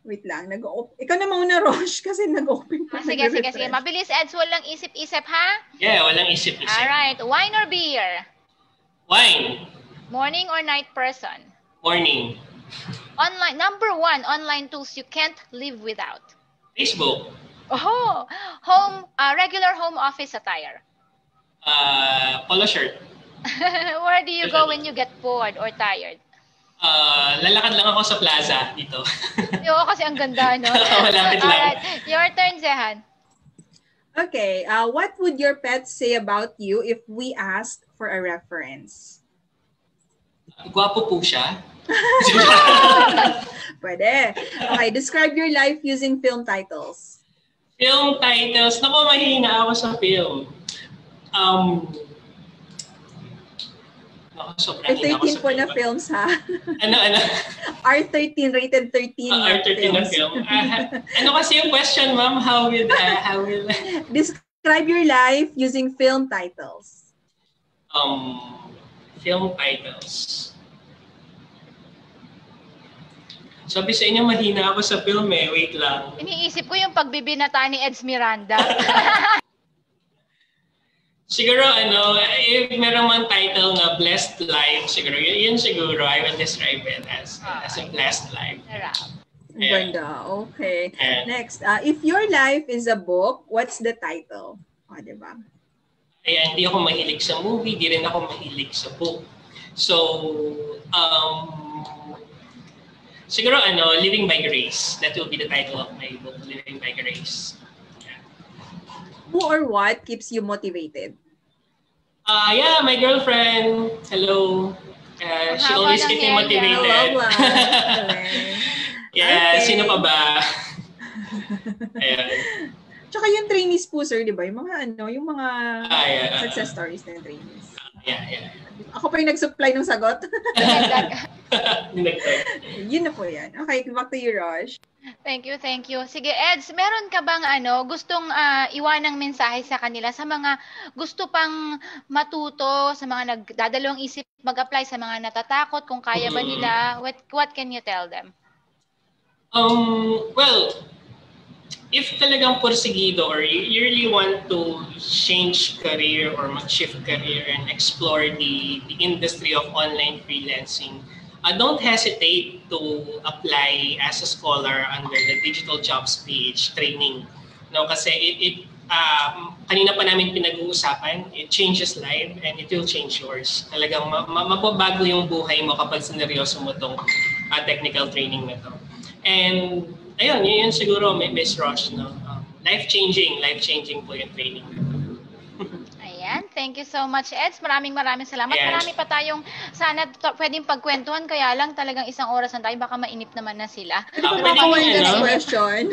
Wait lang. Ikaw na mauna, Rosh, kasi nag-open pa. Sige. Mabilis, Eds. Walang isip-isip, ha? Yeah, walang isip-isip. Alright. Wine or beer? Wine. Morning or night person? Morning. Online, number 1, online tools you can't live without. Facebook. Regular home office attire. Polo shirt. Where do you go when you get bored or tired? Lalakad lang ako sa plaza dito. Oo, kasi ang ganda, no? Malapit lang. Alright, your turn, Jehan. Okay, what would your pet say about you if we asked for a reference? Gwapo po siya. Pwede. Okay, describe your life using film titles. Film titles. Naku, mahina ako sa film. Sobrang hina ako R13 sa po film. na films, ha? Ano? R13, rated 13 R13 na film. Ano kasi yung question, ma'am? How will... Describe your life using film titles. Film titles. Sabi sa inyo, mahina ako sa film eh. Wait lang. Iniisip ko yung pagbibinata ni Eds Miranda. Siguro, if meron man title na Blessed Life, siguro, yun siguro, I will describe it as a blessed life. Ganda. Okay. Next, if your life is a book, what's the title? Diba? Ayan, hindi ako mahilig sa movie, di rin ako mahilig sa book. So, siguro, Living by Grace. That will be the title of my book, Living by Grace. Who or what keeps you motivated? Yeah, my girlfriend. Hello. She always keeps me motivated. Yeah, okay. Sino pa ba? Ayan. Tsaka yung trainees po, sir, di ba? Yung mga, success stories ng trainees. Yeah. Ako pa yung nag-supply ng sagot. Yun na po yan. Okay, back to you, Rosh. Thank you. Sige, Eds, meron ka bang gustong iwanang mensahe sa kanila, sa mga gusto pang matuto, sa mga nagdadalawang isip mag-apply, sa mga natatakot, kung kaya ba nila? What can you tell them? Well, if talagang porsigido or you really want to change career or mag-shift career and explore the industry of online freelancing, don't hesitate to apply as a scholar under the Digital Jobs PH training. No, kasi kanina pa namin pinag-uusapan, it changes life and it will change yours. Talagang mababago yung buhay mo kapag sineryoso mo tong technical training na to. And ayun, yun siguro, Miss Rosh, no? Life-changing po yung training. Ayan, thank you so much, Eds. Maraming salamat. Yes. Marami pa tayong sana pwedeng pagkwentuhan, kaya lang talagang isang oras na tayo, baka mainip naman na sila. One last question.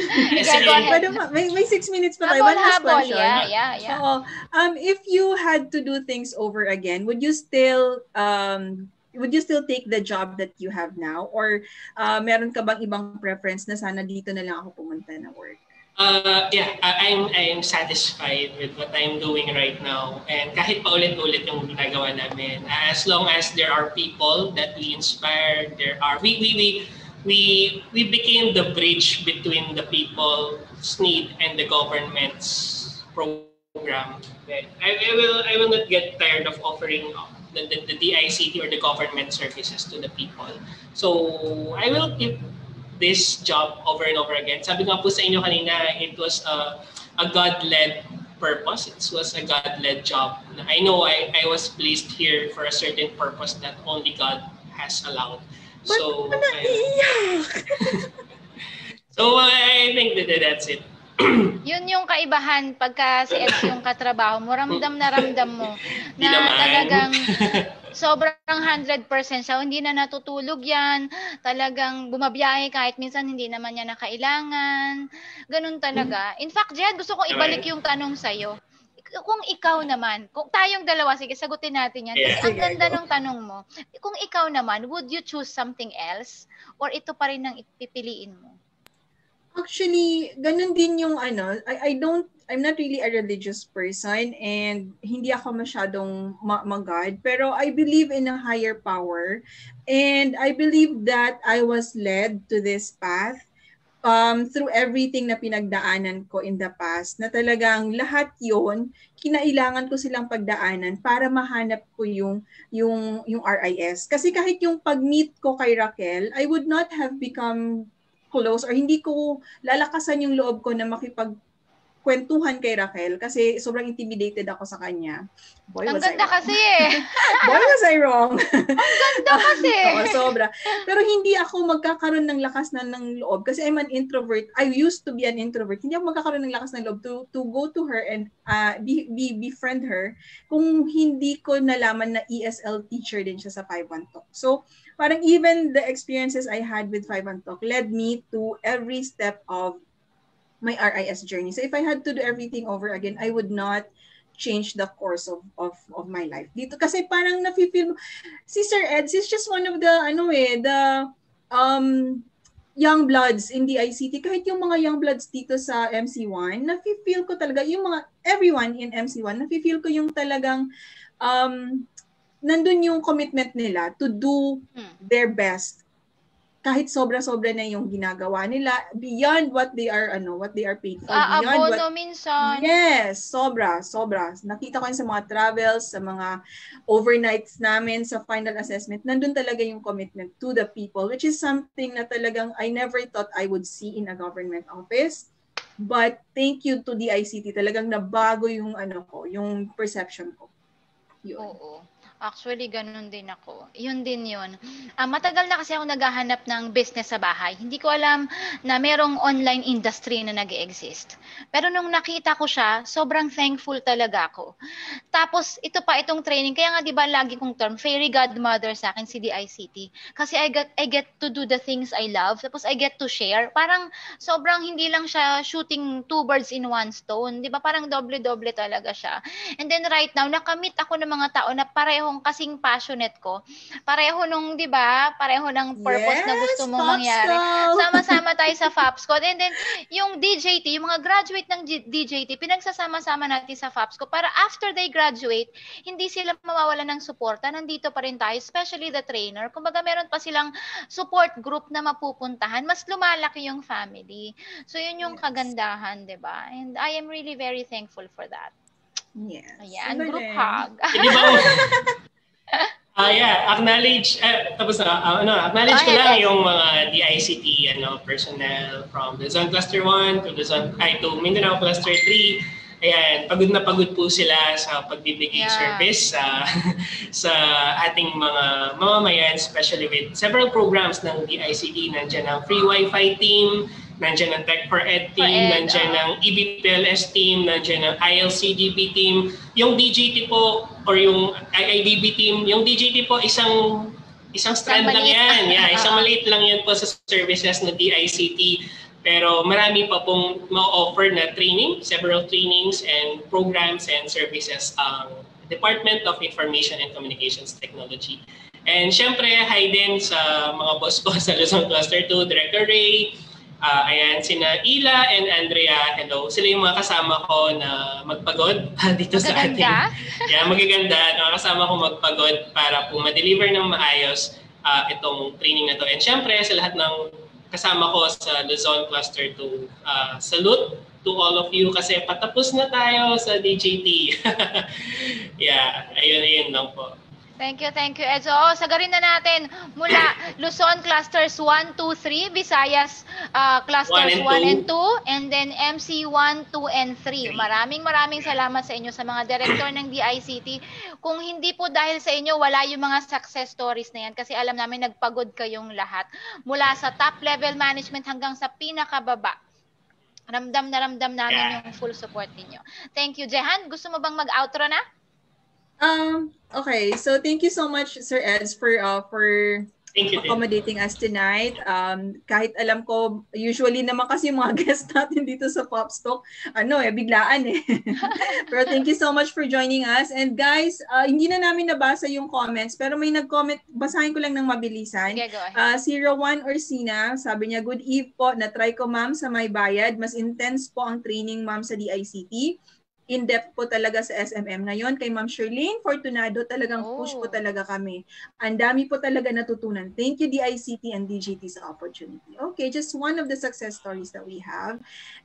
May 6 minutes pa tayo. One last question. Yeah. So, if you had to do things over again, would you still take the job that you have now, or meron ka bang ibang preference na sana dito na lang ako pumunta na work? Yeah, I'm satisfied with what I'm doing right now, and kahit paulit-ulit yung ginagawa namin, as long as there are people that we inspire, we became the bridge between the people's need and the government's program. I will not get tired of offering the DICT or the government services to the people. So I will keep this job over and over again. Sabi nga po sa inyo kanina, it was a God-led purpose. It was a God-led job. I know I was placed here for a certain purpose that only God has allowed. So I think that's it. Yun yung kaibahan pagka si Eds yung katrabaho mo, ramdam mo na talagang sobrang 100% siya, hindi na natutulog yan, talagang bumabiyahe kahit minsan hindi naman niya na kailangan, ganun talaga. In fact, Jed, gusto kong ibalik yung tanong sa'yo. Kung ikaw naman, kung tayong dalawa, sige, sagutin natin yan. Kasi ang ganda ng tanong mo, kung ikaw naman, would you choose something else? Or ito pa rin ang ipipiliin mo? Actually, ganun din yung I'm not really a religious person and hindi ako masyadong mag-God, pero I believe in a higher power and I believe that I was led to this path through everything na pinagdaanan ko in the past, na talagang lahat yon kinailangan ko silang pagdaanan para mahanap ko yung RIS. Kasi kahit yung pag-meet ko kay Raquel, I would not have become close or hindi ko lalakasan yung loob ko na kwentuhan kay Raquel kasi sobrang intimidated ako sa kanya. Boy, Ang was I ganda wrong. kasi eh. Boy, was I wrong. Ang ganda kasi. Oo, sobra. Pero hindi ako magkakaroon ng lakas ng loob kasi I'm an introvert. I used to be an introvert. Hindi ako magkakaroon ng lakas ng loob to go to her and befriend her kung hindi ko nalaman na ESL teacher din siya sa 5-1 Talk. So, parang even the experiences I had with 5-1 Talk led me to every step of my RIS journey. So if I had to do everything over again, I would not change the course of my life. Dito kasi parang nafe-feel si Sir Eds is just one of the young bloods in the ICT. Kahit yung mga young bloods dito sa MC1, nafe-feel ko talaga yung mga everyone in MC1, nafe-feel ko yung talagang nandun yung commitment nila to do their best. Kahit sobra-sobra na yung ginagawa nila beyond what they are paid for, beyond Abono minsan. Yes, sobra. Nakita ko yun sa mga travels, sa mga overnights namin sa final assessment. Nandun talaga yung commitment to the people, which is something na talagang I never thought I would see in a government office. But thank you to the ICT, talagang nabago yung yung perception ko. Yun. Oo. Actually, ganun din ako. Yun din yun. Matagal na kasi ako naghahanap ng business sa bahay. Hindi ko alam na merong online industry na nag-exist. Pero nung nakita ko siya, sobrang thankful talaga ako. Tapos, itong training. Kaya nga, di ba, lagi kong term, fairy godmother sa akin, si DICT. Kasi I get to do the things I love. Tapos, I get to share. Parang, sobrang hindi lang siya shooting 2 birds in 1 stone. Di ba? Parang doble-doble talaga siya. And then, right now, nakamit ako ng mga tao na pareho kasing passionate ko. Pareho nung, 'di ba? Pareho ng purpose na gusto mong mangyari. Sama-sama tayo sa FAPSCO. And then yung DJT, yung mga graduate ng DJT, pinagsasama-sama natin sa FAPSCO para after they graduate, hindi sila mawawalan ng suporta. Nandito pa rin tayo, especially the trainer. Kumbaga meron pa silang support group na mapupuntahan, mas lumalaki yung family. So yun yung kagandahan, 'di ba? And I am really very thankful for that. Yes. Ayan, group hug. Acknowledge acknowledge ko lang yung mga DICT personnel from Luzon Cluster 1 to Mindanao Cluster 3. Ayan, pagod na pagod po sila sa pagbibigay service sa ating mga mamamayan, especially with several programs ng DICT. Nandiyan ang Free Wi-Fi team, nandiyan ang Tech for Ed team, nandiyan ang EBPLS team, nandiyan ang ILCDB team. Yung DJT po, or yung IIDB team, yung DJT po, isang strand lang yan. Yeah, isang maliit lang yan po sa services ng DICT. Pero marami pa pong ma-offer na training, several trainings and programs and services ang Department of Information and Communications Technology. And syempre, hi din sa mga boss ko sa Luzon Cluster 2, Director Ray, ayan, sina Ila and Andrea, hello. Sila yung mga kasama ko na magpagod dito sa ating. Yeah, magaganda. Nakasama ko magpagod para po ma-deliver ng maayos itong training na to. And syempre, sa lahat ng kasama ko sa Luzon Cluster 2, salute to all of you kasi patapos na tayo sa DJT. Yeah, ayun lang po. Thank you, Edzo. Sagarin na natin mula Luzon Clusters 1, 2, 3, Visayas Clusters 1 and 2, and then MC 1, 2, and 3. Maraming salamat sa inyo sa mga director ng DICT. Kung hindi po dahil sa inyo, wala yung mga success stories na yan kasi alam namin nagpagod kayong lahat. Mula sa top level management hanggang sa pinakababa. Ramdam namin yung full support ninyo. Thank you. Jehan, gusto mo bang mag-outro na? Okay, so thank you so much, Sir Eds, for accommodating us tonight. Kahit alam ko, usually naman kasi yung mga guests natin dito sa Pops Talk, biglaan eh. Pero thank you so much for joining us. And guys, hindi na namin nabasa yung comments, pero may nag-comment, basahin ko lang ng mabilisan. Si Rowan Orsina, sabi niya, good eve po, na-try ko ma'am sa may bayad. Mas intense po ang training ma'am sa DICT. In-depth po talaga sa SMM. Ngayon, kay Ma'am Shirlene Fortunado, talagang push po talaga kami. Ang dami po talaga natutunan. Thank you, DICT and DGT sa opportunity. Okay, just one of the success stories that we have.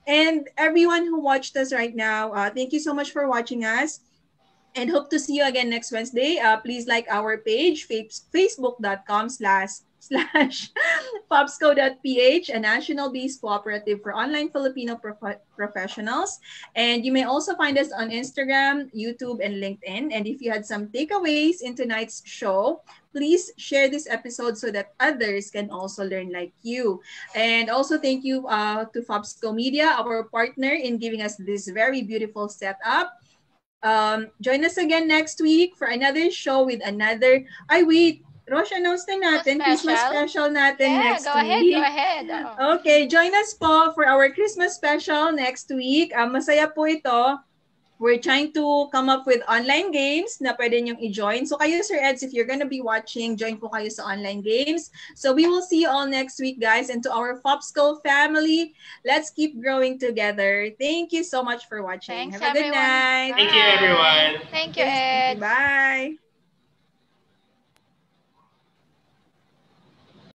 And everyone who watched us right now, thank you so much for watching us. And hope to see you again next Wednesday. Please like our page, facebook.com/Sir www.fopsco.ph, a national-based cooperative for online Filipino professionals. And you may also find us on Instagram, YouTube, and LinkedIn. And if you had some takeaways in tonight's show, please share this episode so that others can also learn like you. And also thank you to Fopsco Media, our partner in giving us this very beautiful setup. Join us again next week for another show with another... Rosh, announce na natin. Christmas special natin next week. Go ahead. Okay, join us po for our Christmas special next week. Masaya po ito. We're trying to come up with online games na pwede nyong i-join. So kayo, Sir Eds, if you're gonna be watching, join po kayo sa online games. So we will see you all next week, guys. And to our Fopsco family, let's keep growing together. Thank you so much for watching. Thanks, Have a good everyone. night. Thank you, everyone. Thank you, Ed. Bye.